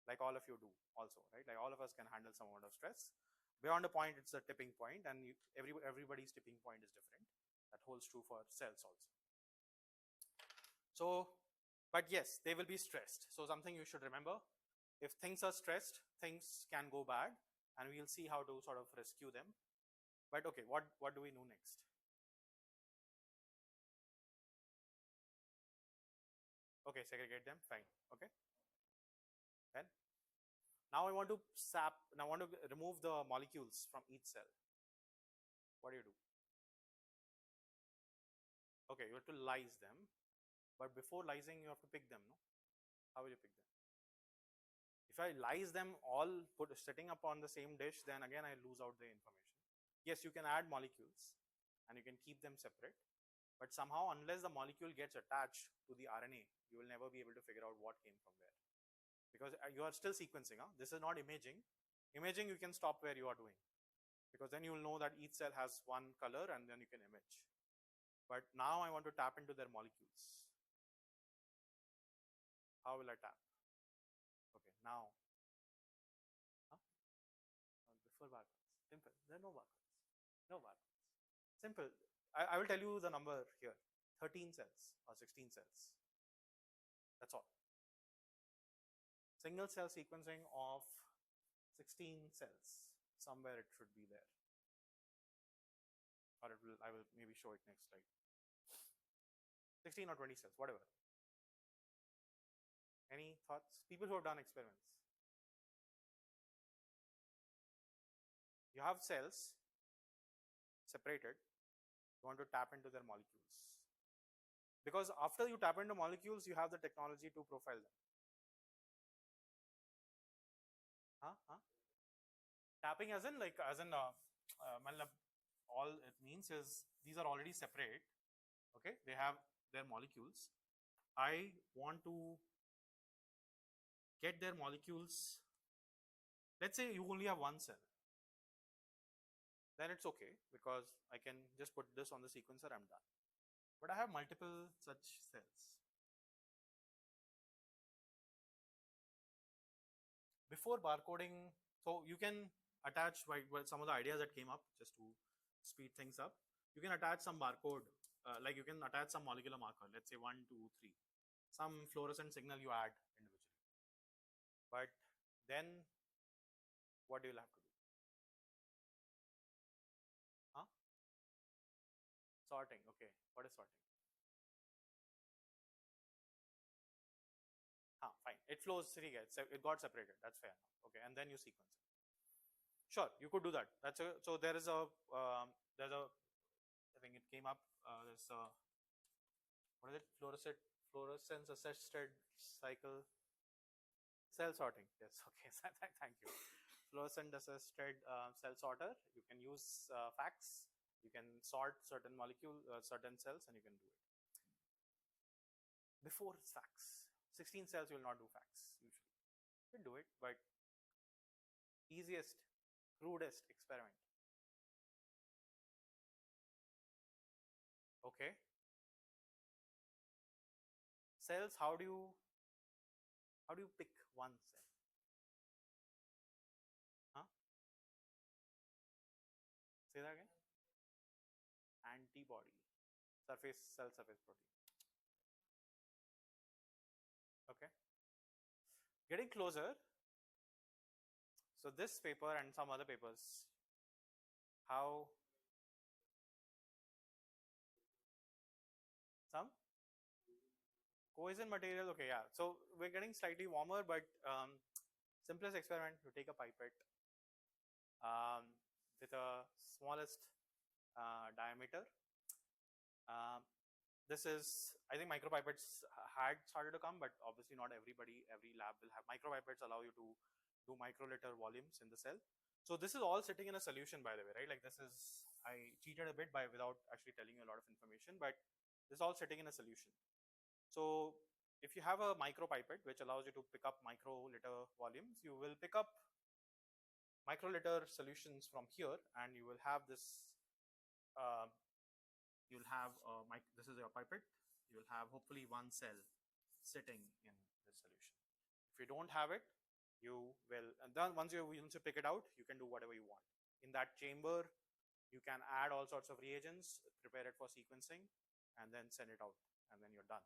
like all of you do also, right? Like all of us can handle some amount of stress. Beyond a point, it's a tipping point, and everybody's tipping point is different. That holds true for cells also. So But yes, they will be stressed. So something you should remember, if things are stressed, things can go bad, and we'll see how to sort of rescue them. But okay, what do we do next? Okay, segregate them, fine. Okay. Then now I want to remove the molecules from each cell. What do you do? Okay, you have to lyse them, but before lysing, you have to pick them, no? How will you pick them? If I lyse them all sitting up on the same dish, then again I lose out the information. Yes, you can add molecules and you can keep them separate, but somehow unless the molecule gets attached to the RNA, you will never be able to figure out what came from where. Because you are still sequencing. Huh? This is not imaging. Imaging you can stop where you are doing, because then you will know that each cell has one color and then you can image. But now I want to tap into their molecules. How will I tap? Okay, now. Huh? Before barcodes. Simple. There are no barcodes. No barcodes. Simple. I will tell you the number here. 13 cells or 16 cells. That's all. Single cell sequencing of 16 cells. Somewhere it should be there. Or I will maybe show it next slide. 16 or 20 cells, whatever. Any thoughts? People who have done experiments. You have cells separated. You want to tap into their molecules. Because after you tap into molecules, you have the technology to profile them. Tapping as in all it means is these are already separate. Okay, they have their molecules. I want to get their molecules. Let's say you only have one cell. Then it's okay, because I can just put this on the sequencer, I'm done. But I have multiple such cells. Before barcoding, so you can attach some of the ideas that came up just to speed things up. You can attach some barcode, like you can attach some molecular marker, let's say 1, 2, 3. Some fluorescent signal you add individually. But then what do you have to do? Huh? Sorting. Okay. What is sorting? Fine. It flows, it got separated. That's fair. Okay. And then you sequence it. Sure, you could do that. So there is I think it came up, there's what is it? Fluorescence assisted cycle cell sorting. Yes. Okay. Thank you. Fluorescent assisted cell sorter. You can use FACS. You can sort certain certain cells, and you can do it. Before FACS, 16 cells you will not do FACS usually. You can do it, but easiest, crudest experiment. Okay. Cells, how do you pick one cell? Say that again. Antibody, cell surface protein. Okay. Getting closer. So this paper and some other papers, how some cohesion material. Okay, yeah. So we're getting slightly warmer, but simplest experiment, you take a pipette with the smallest diameter. This is, I think micropipettes had started to come, but obviously not every lab will have micropipettes. Allow you to do microliter volumes in the cell. So this is all sitting in a solution, by the way, right? Like this is, I cheated a bit without actually telling you a lot of information, but this is all sitting in a solution. So if you have a micropipette which allows you to pick up microliter volumes, you will pick up microliter solutions from here, and you will have this. You'll have this is your pipette. You will have hopefully one cell sitting in this solution. If you don't have it, you will, and then once you pick it out, you can do whatever you want. In that chamber, you can add all sorts of reagents, prepare it for sequencing, and then send it out, and then you're done.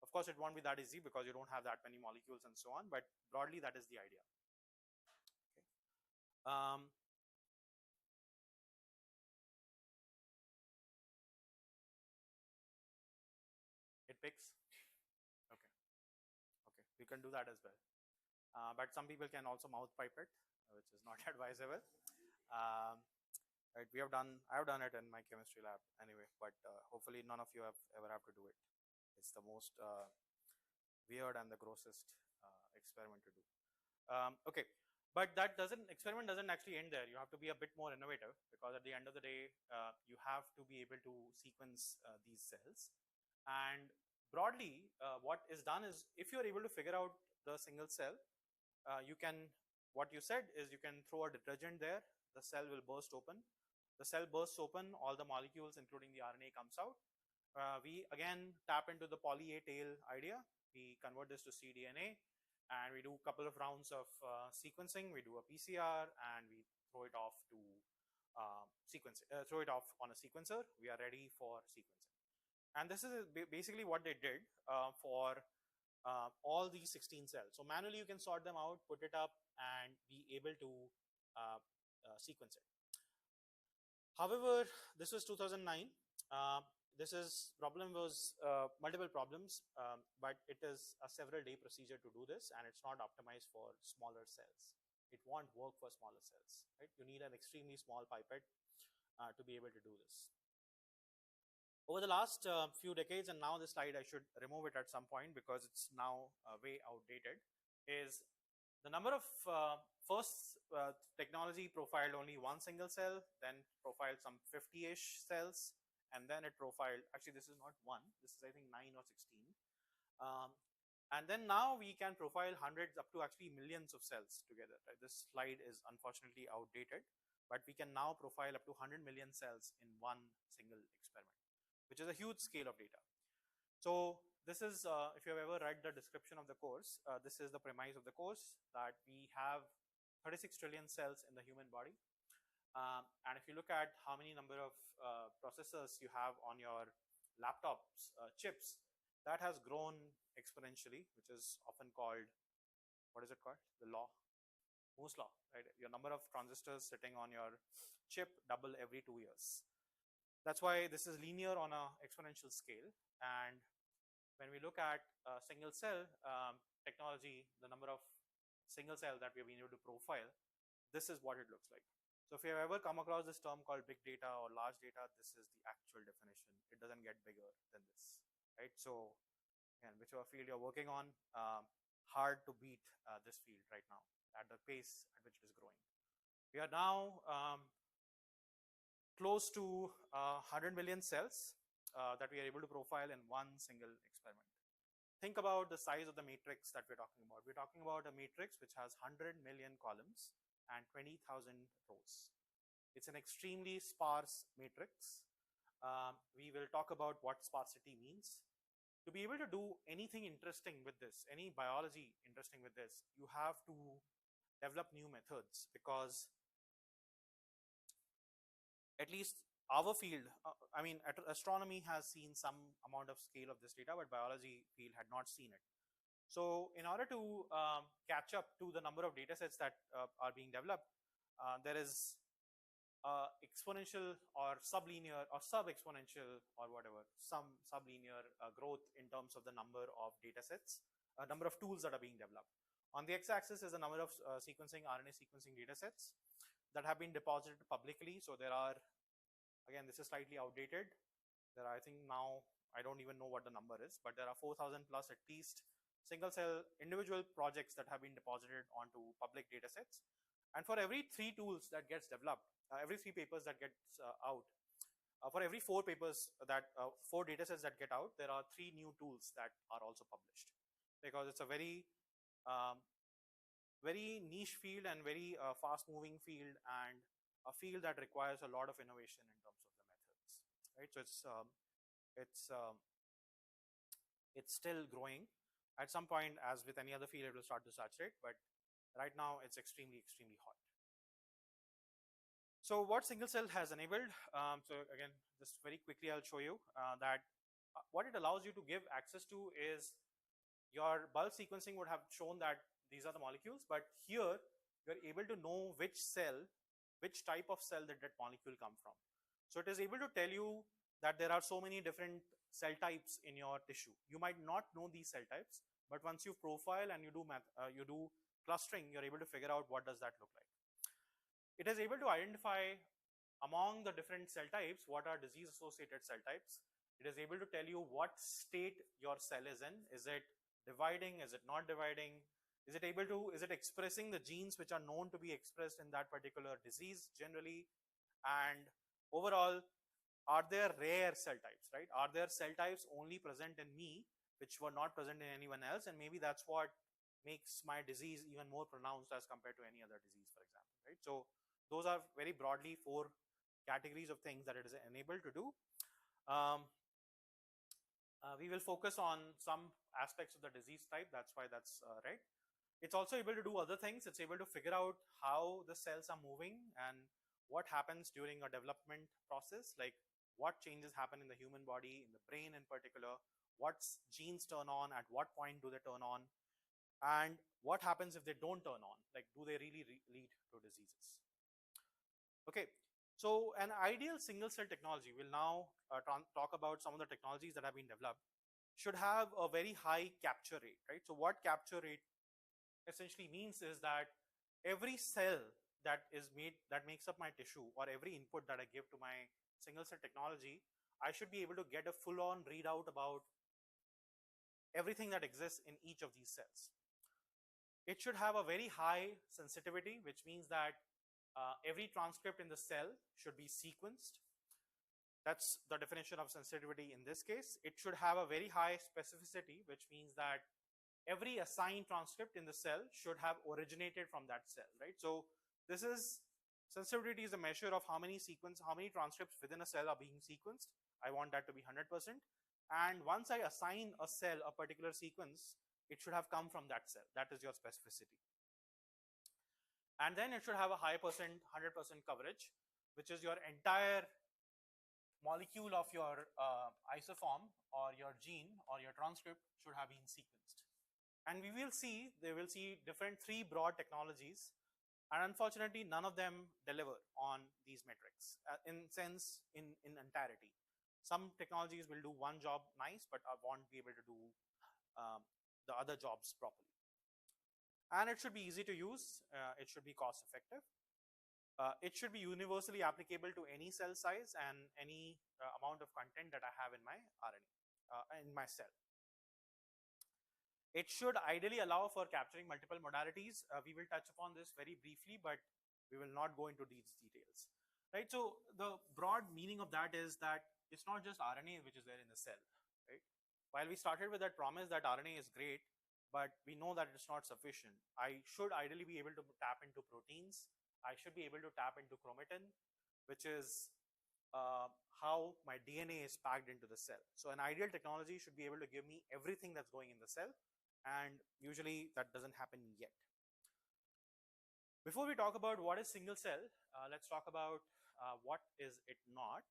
Of course, it won't be that easy because you don't have that many molecules and so on, but broadly that is the idea. Okay. It picks. Okay. Okay. We can do that as well. But some people can also mouth pipe it, which is not advisable. Um, right. I have done it in my chemistry lab anyway, but hopefully none of you have ever have to do it. It's the most weird and the grossest experiment to do. Okay. But that experiment doesn't actually end there. You have to be a bit more innovative because at the end of the day, you have to be able to sequence these cells. And broadly, what is done is if you're able to figure out the single cell, you can, what you said is you can throw a detergent there, the cell will burst open. The cell bursts open, all the molecules, including the RNA, comes out. We again tap into the poly A tail idea. We convert this to cDNA, and we do a couple of rounds of sequencing. We do a PCR, and we throw it off to throw it off on a sequencer. We are ready for sequencing. And this is basically what they did for all these 16 cells. So manually you can sort them out, put it up, and be able to sequence it. However, this was 2009. This problem was multiple problems, but it is a several day procedure to do this, and it's not optimized for smaller cells. It won't work for smaller cells, right? You need an extremely small pipette to be able to do this. Over the last few decades, and now this slide I should remove it at some point because it's now way outdated, is the number of first technology profiled only one single cell, then profiled some 50-ish cells, and then it profiled, actually this is not one, this is I think 9 or 16. And then now we can profile hundreds up to actually millions of cells together. Right? This slide is unfortunately outdated, but we can now profile up to 100 million cells in one single experiment, which is a huge scale of data. So this is, if you have ever read the description of the course, this is the premise of the course, that we have 36 trillion cells in the human body. And if you look at how many number of processors you have on your laptops, chips, that has grown exponentially, which is often called, what is it called? The law, Moore's law, right? Your number of transistors sitting on your chip double every 2 years. That's why this is linear on an exponential scale. And when we look at single cell technology, the number of single cell that we've been able to profile, this is what it looks like. So if you have ever come across this term called big data or large data, this is the actual definition. It doesn't get bigger than this, right? So again, whichever field you're working on, hard to beat this field right now at the pace at which it is growing. We are now close to 100 million cells that we are able to profile in one single experiment. Think about the size of the matrix that we're talking about. We're talking about a matrix which has 100 million columns and 20,000 rows. It's an extremely sparse matrix. We will talk about what sparsity means. To be able to do anything interesting with this, any biology interesting with this, you have to develop new methods, because at least our field, I mean, astronomy has seen some amount of scale of this data, but biology field had not seen it. So in order to catch up to the number of data sets that are being developed, there is exponential or sublinear or sub-exponential or whatever, some sublinear growth in terms of the number of data sets, number of tools that are being developed. On the x-axis is the number of sequencing, RNA sequencing data sets that have been deposited publicly. So there are, again, this is slightly outdated. There are, I think now, I don't even know what the number is, but there are 4,000 plus at least single cell individual projects that have been deposited onto public data sets. And for every 3 tools that gets developed, every 3 papers that gets out, for every 4 papers that 4 data sets that get out, there are 3 new tools that are also published, because it's a very very niche field and very fast moving field, and a field that requires a lot of innovation in terms of the methods, right? So it's still growing. At some point, as with any other field, it will start to saturate, but right now it's extremely hot. So what single cell has enabled? So again, just very quickly I'll show you that what it allows you to give access to is your bulk sequencing would have shown that these are the molecules, but here you're able to know which cell, which type of cell that that molecule come from. So it is able to tell you that there are so many different cell types in your tissue. You might not know these cell types, but once you profile and you do clustering, you're able to figure out what does that look like. It is able to identify among the different cell types what are disease associated cell types. It is able to tell you what state your cell is in. Is it dividing? Is it not dividing? Is it expressing the genes which are known to be expressed in that particular disease generally? And overall, are there rare cell types, right? Are there cell types only present in me which were not present in anyone else? And maybe that's what makes my disease even more pronounced as compared to any other disease, for example, right? So those are very broadly 4 categories of things that it is enabled to do. We will focus on some aspects of the disease type. That's why that's right. It's also able to do other things. It's able to figure out how the cells are moving and what happens during a development process, like what changes happen in the human body, in the brain in particular, what genes turn on, at what point do they turn on, and what happens if they don't turn on, like do they really lead to diseases. Okay, so an ideal single cell technology, will now talk about some of the technologies that have been developed, should have a very high capture rate, right? So what capture rate essentially means is that every cell that is made, that makes up my tissue, or every input that I give to my single cell technology, I should be able to get a full-on readout about everything that exists in each of these cells. It should have a very high sensitivity, which means that every transcript in the cell should be sequenced. That's the definition of sensitivity in this case. It should have a very high specificity, which means that every assigned transcript in the cell should have originated from that cell, right? So this is, sensitivity is a measure of how many transcripts within a cell are being sequenced. I want that to be 100%. And once I assign a cell a particular sequence, it should have come from that cell. That is your specificity. And then it should have a high 100% coverage, which is your entire molecule of your isoform or your gene or your transcript should have been sequenced. And we will see, they will see different 3 broad technologies, and unfortunately none of them deliver on these metrics in entirety. Some technologies will do one job nice, but won't be able to do the other jobs properly. And it should be easy to use. It should be cost effective. It should be universally applicable to any cell size and any amount of content that I have in my RNA, in my cell. It should ideally allow for capturing multiple modalities. We will touch upon this very briefly, but we will not go into these details, right? So the broad meaning of that is that it's not just RNA which is there in the cell, right? While we started with that promise that RNA is great, but we know that it's not sufficient. I should ideally be able to tap into proteins. I should be able to tap into chromatin, which is how my DNA is packed into the cell. So an ideal technology should be able to give me everything that's going in the cell, and usually that doesn't happen yet. Before we talk about what is single cell, let's talk about what is it not.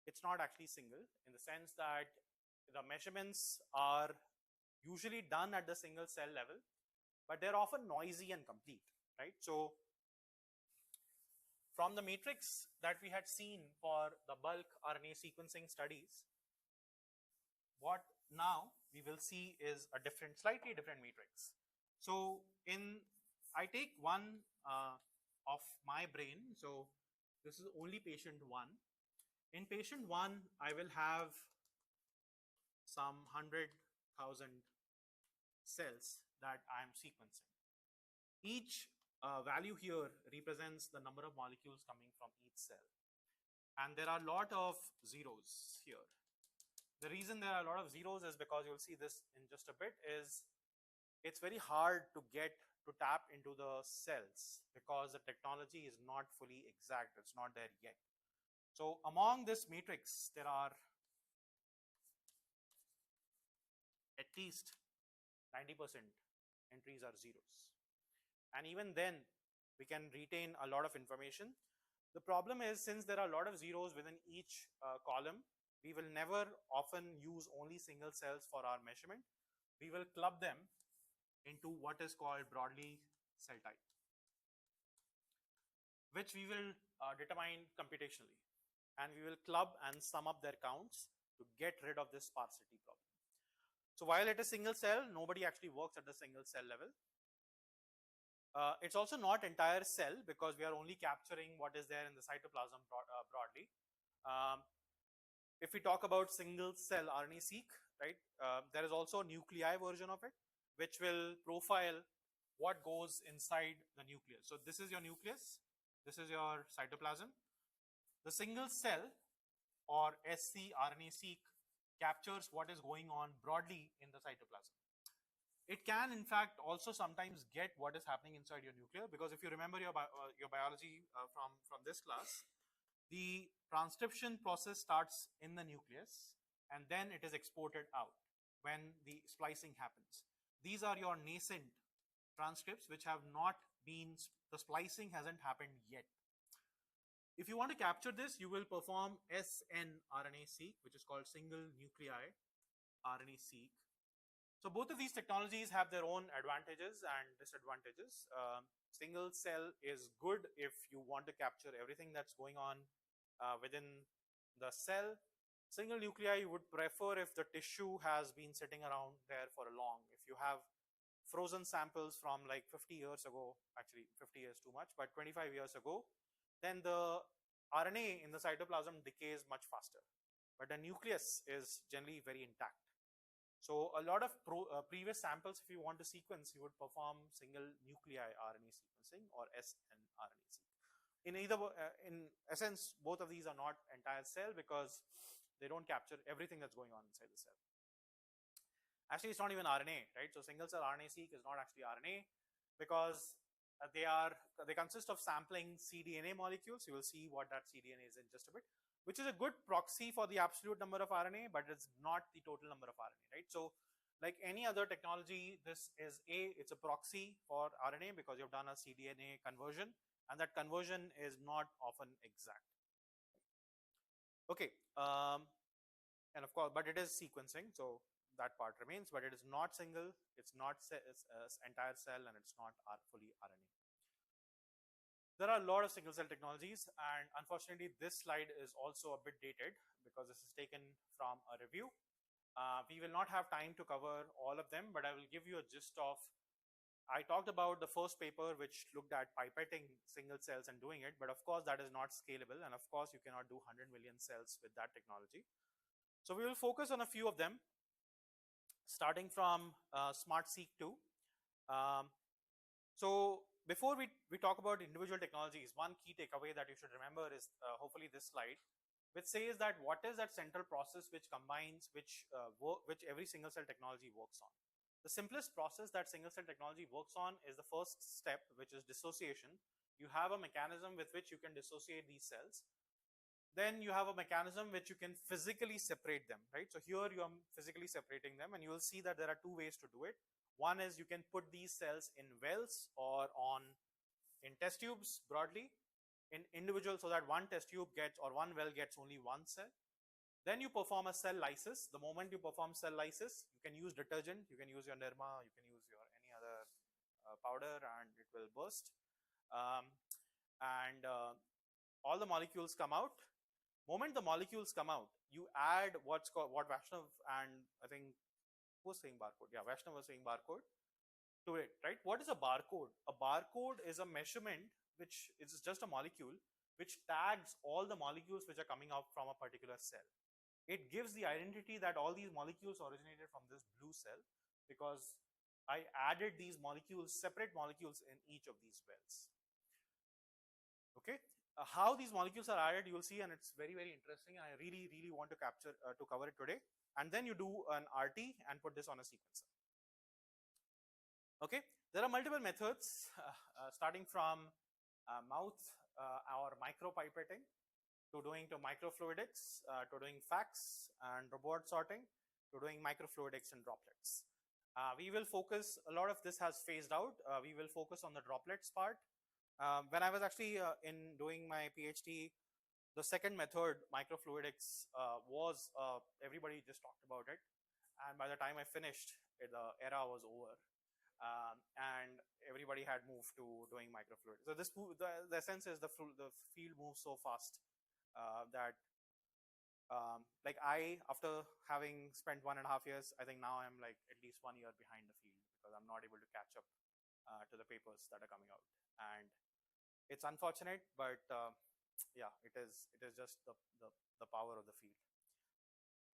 It's not actually single in the sense that the measurements are usually done at the single cell level, but they're often noisy and complete, right? So from the matrix that we had seen for the bulk RNA sequencing studies, what now we will see is a slightly different matrix. So I take one of my brain. So this is only patient 1. In patient 1, I will have some 100,000 cells that I am sequencing. Each value here represents the number of molecules coming from each cell. And there are a lot of zeros here. The reason there are a lot of zeros is because you'll see this in just a bit, is it's very hard to tap into the cells because the technology is not fully exact. It's not there yet. So among this matrix, there are at least 90% entries are zeros. And even then, we can retain a lot of information. The problem is, since there are a lot of zeros within each column, we will never often use only single cells for our measurement. We will club them into what is called broadly cell type, which we will determine computationally. And we will club and sum up their counts to get rid of this sparsity problem. So while it is single cell, nobody actually works at the single cell level. It's also not entire cell because we are only capturing what is there in the cytoplasm broadly. If we talk about single cell RNA-seq, right, there is also a nuclei version of it, which will profile what goes inside the nucleus. So this is your nucleus, this is your cytoplasm. The single cell or SC RNA-seq captures what is going on broadly in the cytoplasm. It can, in fact, also sometimes get what is happening inside your nucleus, because if you remember your biology from this class, the transcription process starts in the nucleus and then it is exported out when the splicing happens. These are your nascent transcripts which have not been, the splicing hasn't happened yet. If you want to capture this, you will perform snRNA-seq, which is called single nuclei RNA-seq. So both of these technologies have their own advantages and disadvantages. Single cell is good if you want to capture everything that's going on within the cell. Single nuclei you would prefer if the tissue has been sitting around there for a long. If you have frozen samples from like 50 years ago, actually 50 years too much, but 25 years ago, then the RNA in the cytoplasm decays much faster. But the nucleus is generally very intact. So a lot of previous samples, if you want to sequence, you would perform single nuclei RNA sequencing or snRNA-seq. In essence, both of these are not entire cell because they don't capture everything that's going on inside the cell. Actually, it's not even RNA, right? So single cell RNA-seq is not actually RNA because they consist of sampling cDNA molecules. You will see what that cDNA is in just a bit, which is a good proxy for the absolute number of RNA, but it's not the total number of RNA, right? So like any other technology, this is it's a proxy for RNA because you've done a cDNA conversion, and that conversion is not often exact. Okay, and of course, but it is sequencing, so that part remains, but it is not single, it's not entire cell, and it's not fully RNA. There are a lot of single cell technologies, and unfortunately this slide is also a bit dated because this is taken from a review. We will not have time to cover all of them, but I will give you a gist of, I talked about the first paper which looked at pipetting single cells and doing it, but of course that is not scalable, and of course you cannot do 100 million cells with that technology. So we will focus on a few of them, starting from SmartSeq2. So before we talk about individual technologies, one key takeaway that you should remember is hopefully this slide, which says that what is that central process which combines which every single cell technology works on. The simplest process that single cell technology works on is the first step, which is dissociation. You have a mechanism with which you can dissociate these cells. Then you have a mechanism which you can physically separate them, right? So here you are physically separating them, and you will see that there are two ways to do it. One is you can put these cells in wells or in test tubes broadly, in individual, so that one test tube gets, or one well gets only one cell. Then you perform a cell lysis. The moment you perform cell lysis, you can use detergent, you can use your Nirma, you can use your any other powder, and it will burst. All the molecules come out. Moment the molecules come out, you add what Vaishnav and I think who was saying barcode? Yeah, Vaishnav was saying barcode to it, right? What is a barcode? A barcode is a measurement which is just a molecule which tags all the molecules which are coming out from a particular cell. It gives the identity that all these molecules originated from this blue cell because I added these molecules, separate molecules in each of these wells. Okay, how these molecules are added, you will see, and it's very, very interesting. And I really, really want to cover it today. And then you do an RT and put this on a sequencer. Okay, there are multiple methods, starting from mouth or micropipetting, to doing microfluidics, to doing FACS and robot sorting, to doing microfluidics and droplets. We will focus, a lot of this has phased out. We will focus on the droplets part. When I was actually in doing my PhD, The second method, microfluidics, was everybody just talked about it, and by the time I finished, the era was over, and everybody had moved to doing microfluidics. So the essence is the field moves so fast that like after having spent 1.5 years, I think now I'm like at least 1 year behind the field because I'm not able to catch up to the papers that are coming out, and it's unfortunate, but yeah, it is just the power of the field.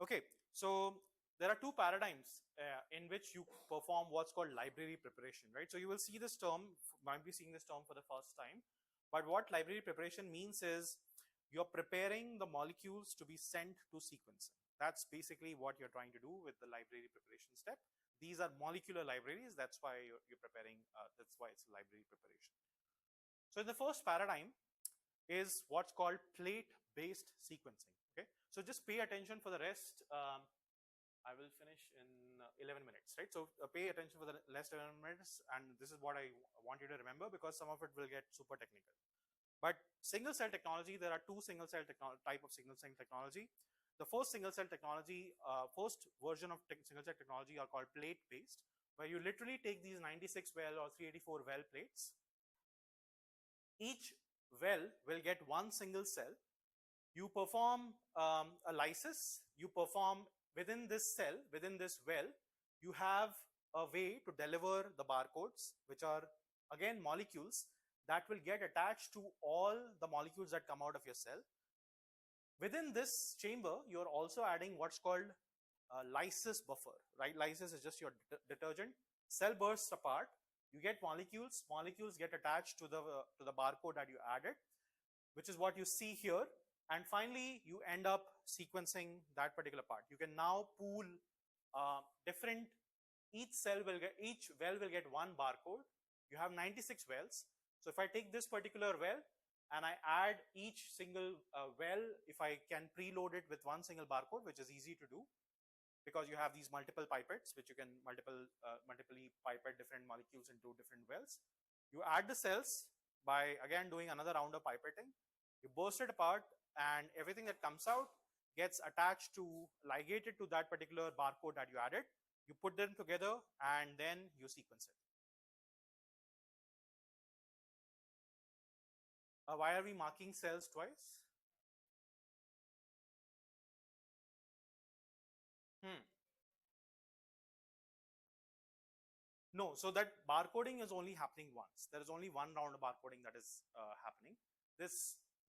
Okay, so there are two paradigms in which you perform what's called library preparation, right? So you will see this term, might be seeing this term for the first time, but what library preparation means is you're preparing the molecules to be sent to sequencing. That's basically what you're trying to do with the library preparation step. These are molecular libraries. That's why you're preparing. That's why it's library preparation. So the first paradigm is what's called plate-based sequencing. Okay, so just pay attention for the rest. I will finish in 11 minutes, right? So pay attention for the last 11 minutes, and this is what I want you to remember because some of it will get super technical. But single cell technology, there are two single cell type of single cell technology. The first single cell technology, first version of single cell technology are called plate-based, where you literally take these 96 well or 384 well plates. Each well will get one single cell. You perform a lysis. You perform within this cell, within this well, you have a way to deliver the barcodes, which are again molecules that will get attached to all the molecules that come out of your cell. Within this chamber, you're also adding what's called a lysis buffer, right? Lysis is just your detergent. Cell bursts apart. You get molecules. Molecules get attached to the barcode that you added, which is what you see here. And finally, you end up sequencing that particular part. You can now pool different. Each well will get one barcode. You have 96 wells. So if I take this particular well and I add each single well, if I can preload it with one single barcode, which is easy to do because you have these multiple pipettes, which you can multiply pipette different molecules into different wells. You add the cells by again doing another round of pipetting. You burst it apart, and everything that comes out gets attached to, ligated to that particular barcode that you added. You put them together and then you sequence it. Why are we marking cells twice? No, so that barcoding is only happening once. There is only one round of barcoding that is happening.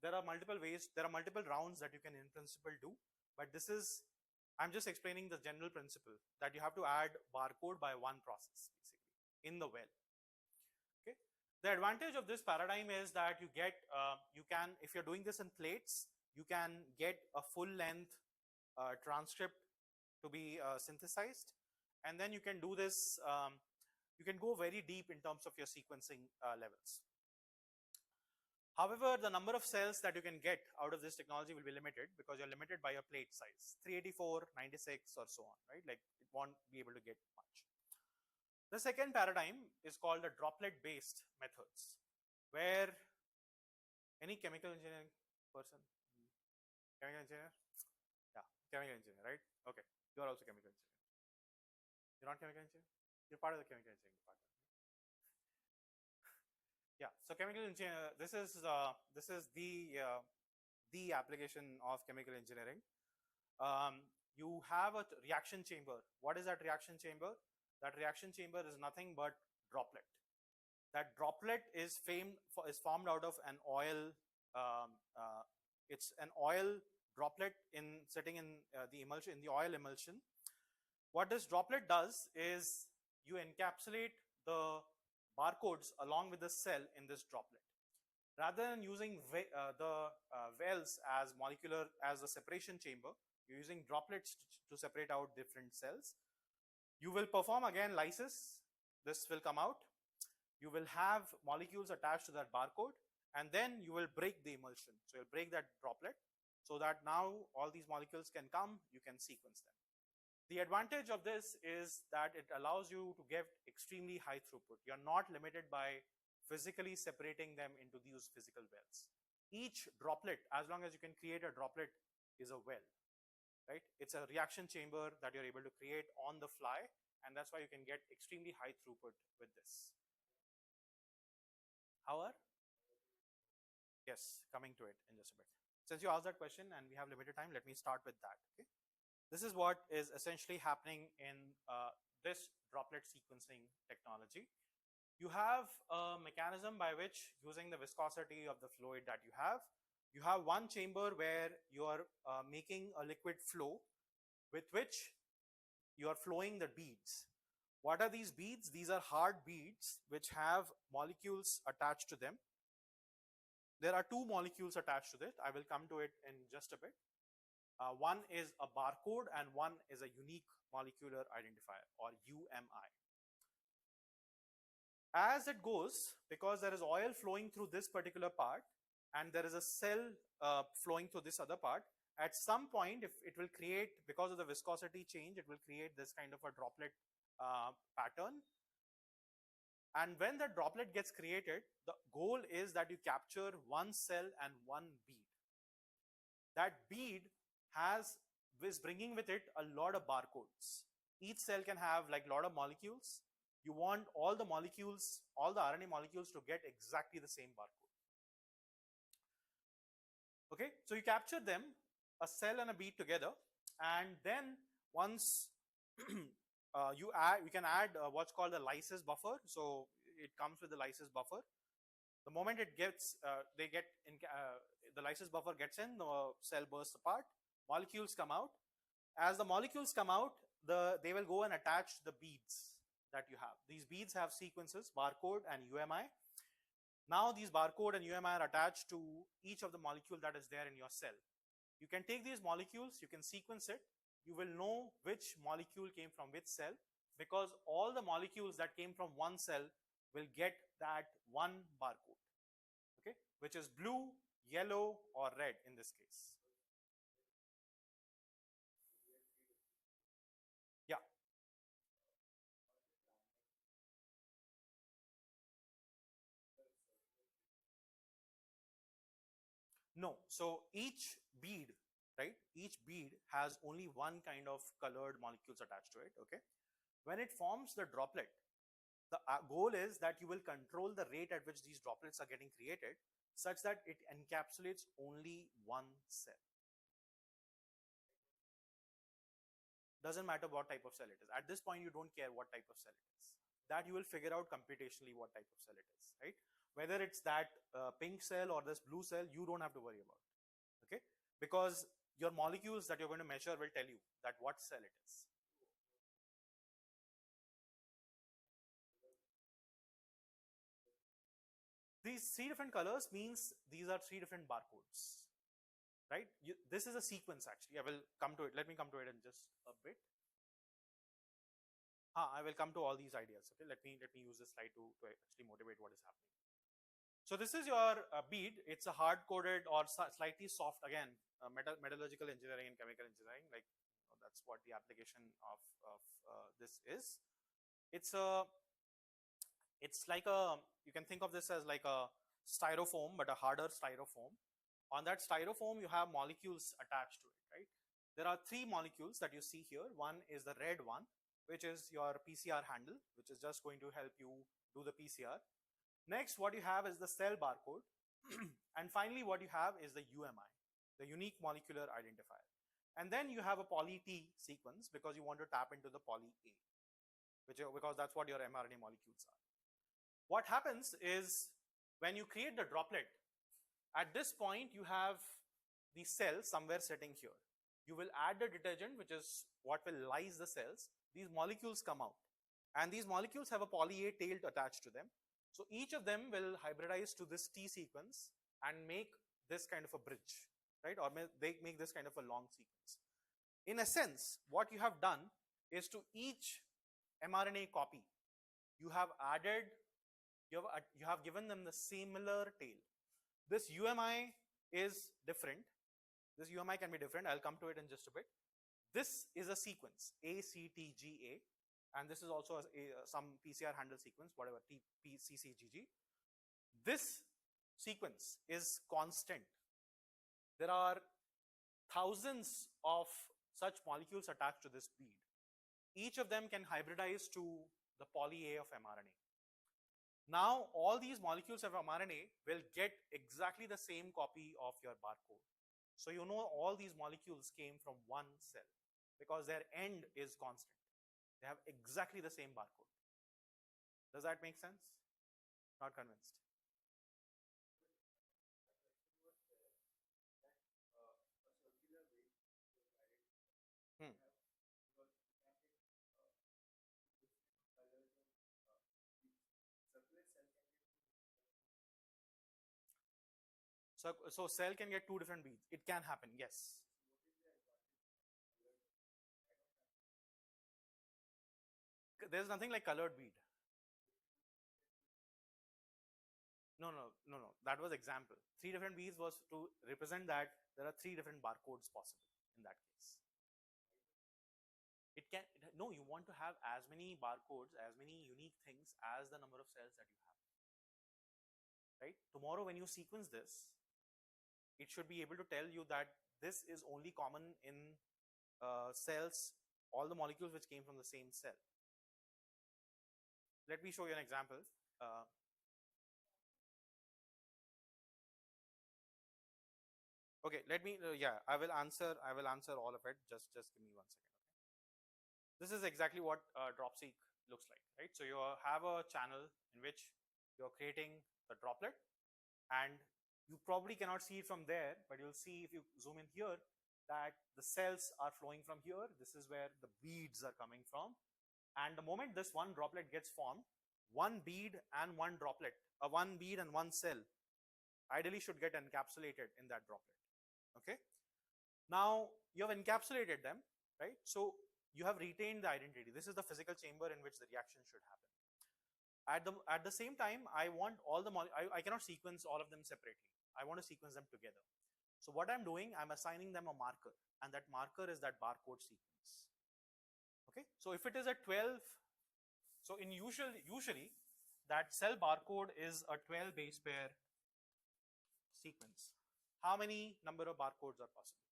There are multiple ways, there are multiple rounds that you can in principle do, but this is, I'm just explaining the general principle that you have to add barcode by one process, basically, in the well. Okay. The advantage of this paradigm is that you get, you can, if you're doing this in plates, you can get a full length transcript to be synthesized, and then you can do this, you can go very deep in terms of your sequencing levels. However, the number of cells that you can get out of this technology will be limited because you're limited by your plate size, 384, 96, or so on, right? Like it won't be able to get much. The second paradigm is called the droplet-based methods, where any chemical engineering person? Chemical engineer? Yeah, chemical engineer, right? Okay, you're also chemical engineer. You're not chemical engineer? You're part of the chemical engineering department. Yeah, so chemical engineer, this is the application of chemical engineering. You have a reaction chamber. What is that reaction chamber? That reaction chamber is nothing but droplet. That droplet is formed out of an oil. It's an oil droplet sitting in the emulsion, in the oil emulsion. What this droplet does is you encapsulate the barcodes along with the cell in this droplet. Rather than using the wells as a separation chamber, you're using droplets to separate out different cells. You will perform again lysis. This will come out. You will have molecules attached to that barcode, and then you will break the emulsion. So you'll break that droplet so that now all these molecules can come, you can sequence them. The advantage of this is that it allows you to get extremely high throughput. You're not limited by physically separating them into these physical wells. each droplet, as long as you can create a droplet, is a well, right? It's a reaction chamber that you're able to create on the fly, and that's why you can get extremely high throughput with this. However, yes, coming to it in just a bit. Since you asked that question and we have limited time, let me start with that. Okay, this is what is essentially happening in this droplet sequencing technology. You have a mechanism by which, using the viscosity of the fluid that you have one chamber where you are making a liquid flow with which you are flowing the beads. What are these beads? These are hard beads which have molecules attached to them. There are two molecules attached to it. I will come to it in just a bit. One is a barcode and one is a unique molecular identifier, or UMI. As it goes, because there is oil flowing through this particular part and there is a cell flowing through this other part, at some point, if it will create, because of the viscosity change, it will create this kind of a droplet pattern. And when the droplet gets created, the goal is that you capture one cell and one bead. That bead is bringing with it a lot of barcodes. Each cell can have like a lot of molecules. You want all the molecules, all the RNA molecules, to get exactly the same barcode. Okay, so you capture them, a cell and a bead together, and then once you can add what's called a lysis buffer. So it comes with the lysis buffer. The moment it gets, the lysis buffer gets in, the cell bursts apart, molecules come out. As the molecules come out, they will go and attach the beads that you have. These beads have sequences, barcode and UMI. Now these barcode and UMI are attached to each of the molecule that is there in your cell. You can take these molecules, you can sequence it, you will know which molecule came from which cell, because all the molecules that came from one cell will get that one barcode, okay, which is blue, yellow, or red in this case. Yeah. No, so each bead, right, each bead has only one kind of colored molecules attached to it, okay. When it forms the droplet, the goal is that you will control the rate at which these droplets are getting created such that it encapsulates only one cell. Doesn't matter what type of cell it is. At this point, you don't care what type of cell it is. That you will figure out computationally what type of cell it is, right? Whether it's that pink cell or this blue cell, you don't have to worry about it, okay? Because your molecules that you're going to measure will tell you that what cell it is. These three different colors means these are three different barcodes, right? This is a sequence actually. I will come to it. Let me come to it in just a bit. I will come to all these ideas. Okay, let me use this slide to actually motivate what is happening. So this is your bead. It's a hard-coded or slightly soft, again, metallurgical engineering and chemical engineering. Like, that's what the application of this is. It's like you can think of this as like a styrofoam, but a harder styrofoam. On that styrofoam, you have molecules attached to it, right? There are three molecules that you see here. One is the red one, which is your PCR handle, which is just going to help you do the PCR. Next, what you have is the cell barcode. And finally, what you have is the UMI, the unique molecular identifier. And then you have a poly T sequence because you want to tap into the poly A, because that's what your mRNA molecules are. What happens is when you create the droplet, at this point, you have the cell somewhere sitting here. You will add the detergent, which is what will lyse the cells. These molecules come out. And these molecules have a poly A tail attached to them. So each of them will hybridize to this T sequence and make this kind of a bridge, right? Or they make this kind of a long sequence. In a sense, what you have done is to each mRNA copy, you have added, you have given them the similar tail. This UMI is different. This UMI can be different. I'll come to it in just a bit. This is a sequence, ACTGA, and this is also some PCR handle sequence, whatever, TPCCGG. This sequence is constant, there are thousands of such molecules attached to this bead. Each of them can hybridize to the poly A of mRNA. Now, all these molecules of mRNA will get exactly the same copy of your barcode. So you know all these molecules came from one cell because their end is constant. They have exactly the same barcode. Does that make sense? Not convinced? Hmm. So cell can get two different beads. It can happen, yes. There's nothing like colored bead. No. That was example. Three different beads was to represent that there are three different barcodes possible in that case. It can, no, you want to have as many barcodes, as many unique things as the number of cells that you have. Right? Tomorrow when you sequence this, it should be able to tell you that this is only common in cells, all the molecules which came from the same cell. Let me show you an example. Okay, let me, yeah, I will answer all of it. Just give me 1 second. Okay. This is exactly what dropseq looks like, right? So you have a channel in which you're creating the droplet, and you probably cannot see it from there, but you'll see if you zoom in here that the cells are flowing from here. This is where the beads are coming from. And the moment this one droplet gets formed, one bead and one droplet, one bead and one cell ideally should get encapsulated in that droplet. Okay. Now you have encapsulated them, right? So you have retained the identity. This is the physical chamber in which the reaction should happen. At the same time, I want all the I cannot sequence all of them separately. I want to sequence them together. So what I'm doing, I'm assigning them a marker, and that marker is that barcode sequence. Okay. So if it is a 12, so in usually that cell barcode is a 12 base pair sequence. How many number of barcodes are possible?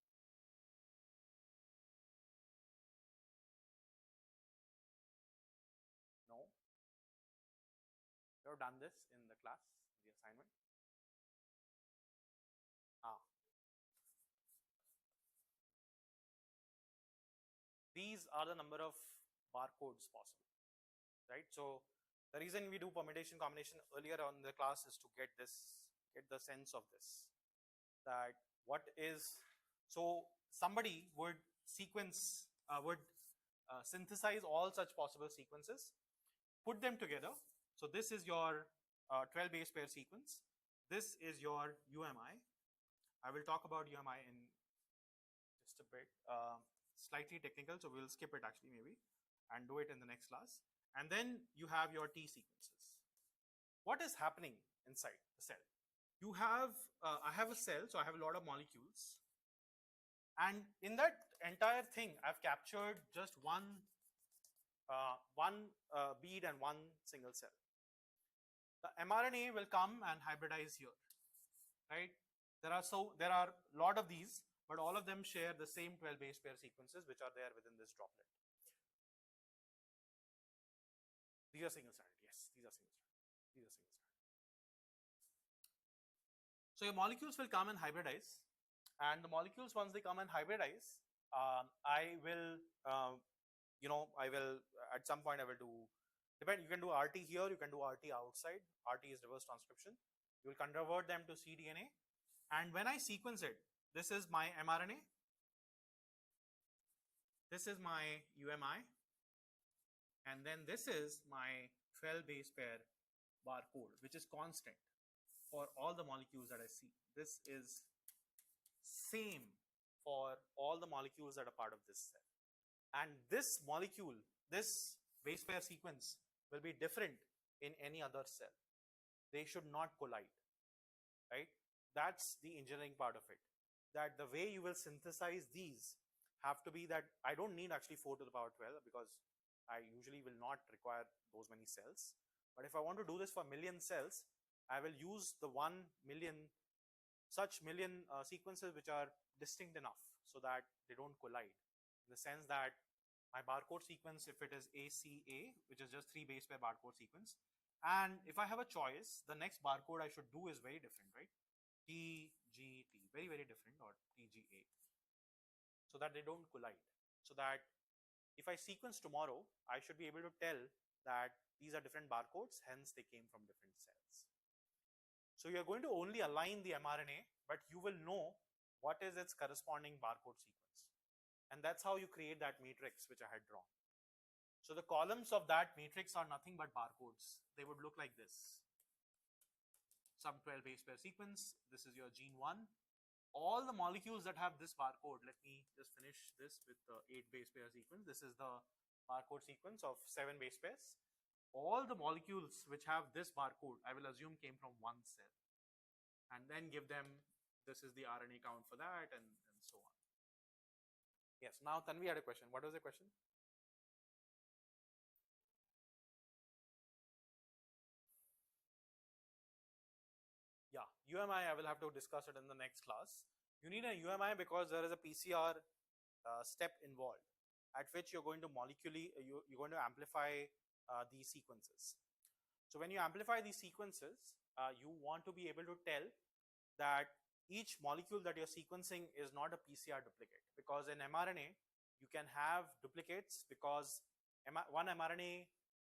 No. You have done this in the class, the assignment. These are the number of barcodes possible, right? So the reason we do permutation combination earlier on in the class is to get the sense of this, that what is, so somebody would sequence, synthesize all such possible sequences, put them together. So this is your 12 base pair sequence. This is your UMI. I will talk about UMI in just a bit. Slightly technical, so we'll skip it actually maybe and do it in the next class. And then you have your T sequences. What is happening inside the cell? You have, I have a cell, so I have a lot of molecules. And in that entire thing, I've captured just one bead and one single cell. The mRNA will come and hybridize here, right? There are a lot of these, but all of them share the same 12 base pair sequences which are there within this droplet. These are single stranded. Yes, these are single stranded. These are single stranded. So your molecules will come and hybridize, and the molecules, once they come and hybridize, I will, I will at some point I will do. Depend. You can do RT here. You can do RT outside. RT is reverse transcription. You will convert them to cDNA, and when I sequence it, this is my mRNA. This is my UMI. And then this is my 12 base pair barcode, which is constant for all the molecules that I see. This is same for all the molecules that are part of this cell. And this molecule, this base pair sequence will be different in any other cell. They should not collide, right? That's the engineering part of it. That the way you will synthesize these have to be that I don't need actually 4 to the power 12 because I usually will not require those many cells. But if I want to do this for a million cells, I will use the 1,000,000 such million sequences which are distinct enough so that they don't collide, in the sense that my barcode sequence, if it is ACA, which is just 3 base pair barcode sequence, and if I have a choice, the next barcode I should do is very different, right? TGT, very, very different, or TGA, so that they don't collide. So that if I sequence tomorrow, I should be able to tell that these are different barcodes, hence they came from different cells. So you're going to only align the mRNA, but you will know what is its corresponding barcode sequence. And that's how you create that matrix which I had drawn. So the columns of that matrix are nothing but barcodes. They would look like this. Some 12 base pair sequence. This is your gene 1. All the molecules that have this barcode, let me just finish this with the 8 base pair sequence. This is the barcode sequence of 7 base pairs. All the molecules which have this barcode, I will assume, came from one cell. And then give them, this is the RNA count for that, and so on. Yes, now Tanvi had a question. What was the question? Yeah, UMI, I will have to discuss it in the next class. You need a UMI because there is a PCR step involved, at which you're going to you're going to amplify these sequences. So when you amplify these sequences, you want to be able to tell that each molecule that you're sequencing is not a PCR duplicate, because in mRNA you can have duplicates because one mRNA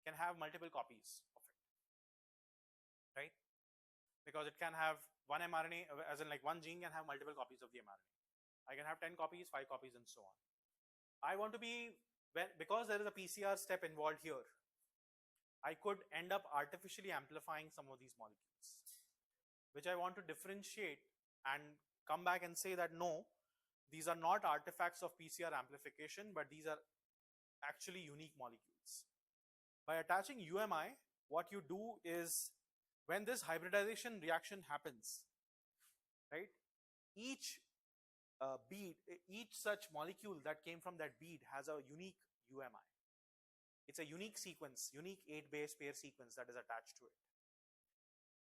can have multiple copies of it, right? Because it can have one mRNA, as in like one gene can have multiple copies of the mRNA. I can have 10 copies, 5 copies, and so on. I want to be, because there is a PCR step involved here, I could end up artificially amplifying some of these molecules, which I want to differentiate and come back and say that no, these are not artifacts of PCR amplification, but these are actually unique molecules. By attaching UMI, what you do is, when this hybridization reaction happens, right, each bead, each such molecule that came from that bead has a unique UMI. It's a unique sequence, unique 8 base pair sequence that is attached to it.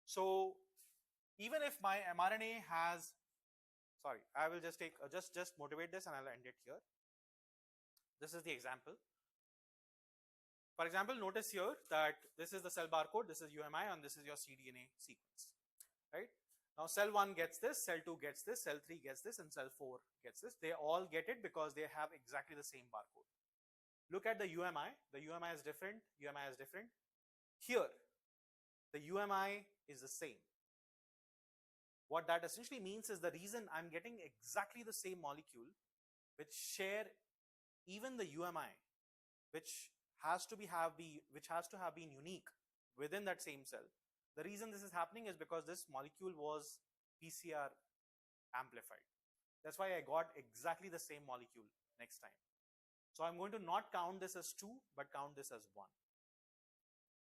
So even if my mRNA has, sorry, I will just take, just motivate this and I'll end it here. This is the example. For example, notice here that this is the cell barcode, this is UMI, and this is your cDNA sequence, right? Now cell 1 gets this, cell 2 gets this, cell 3 gets this, and cell 4 gets this. They all get it because they have exactly the same barcode. Look at the UMI. The UMI is different. UMI is different. Here, the UMI is the same. What that essentially means is the reason I'm getting exactly the same molecule, which share even the UMI, which has to have been unique within that same cell. The reason this is happening is because this molecule was PCR amplified. That's why I got exactly the same molecule next time. So I'm going to not count this as 2, but count this as 1.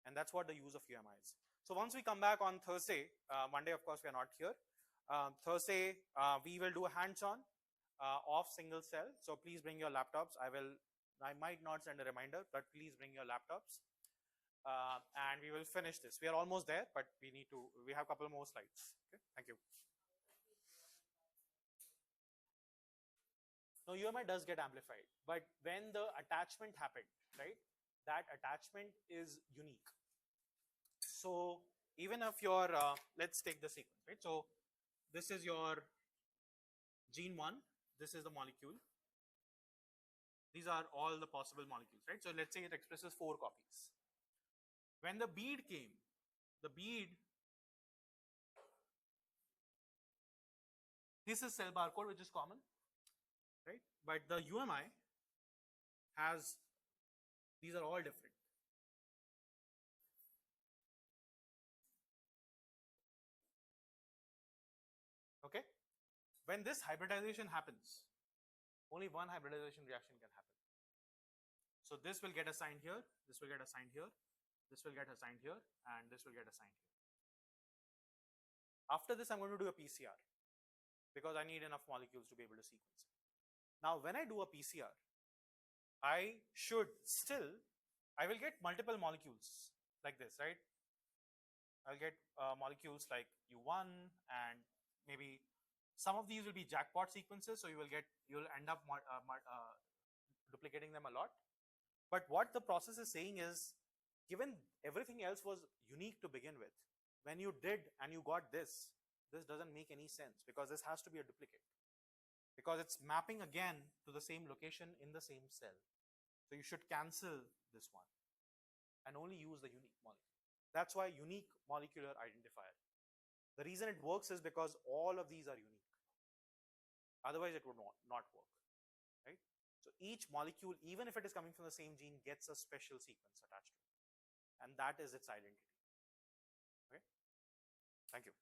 And that's what the use of UMI is. So once we come back on Thursday, Monday, of course, we are not here. Thursday, we will do a hands-on of single cell. So please bring your laptops. I might not send a reminder, but please bring your laptops. And we will finish this. We are almost there, but we have a couple more slides. Okay, thank you. No, UMI does get amplified, but when the attachment happened, right, that attachment is unique. So even if your, let's take the sequence, right? So this is your gene 1, this is the molecule. These are all the possible molecules, right? So let's say it expresses 4 copies. When the bead came, this is cell barcode, which is common, right? But the UMI has, these are all different. Okay? When this hybridization happens, only one hybridization reaction can happen. So this will get assigned here, this will get assigned here, this will get assigned here, and this will get assigned here. After this, I'm going to do a PCR because I need enough molecules to be able to sequence it. Now, when I do a PCR, I will get multiple molecules like this, right? I'll get molecules like U1, and maybe some of these will be jackpot sequences, so you'll end up duplicating them a lot. But what the process is saying is, given everything else was unique to begin with, when you did and you got this doesn't make any sense, because this has to be a duplicate, because it's mapping again to the same location in the same cell. So you should cancel this one and only use the unique molecule. That's why unique molecular identifier. The reason it works is because all of these are unique. Otherwise, it would not work, right? So each molecule, even if it is coming from the same gene, gets a special sequence attached to it. And that is its identity. Okay? Thank you.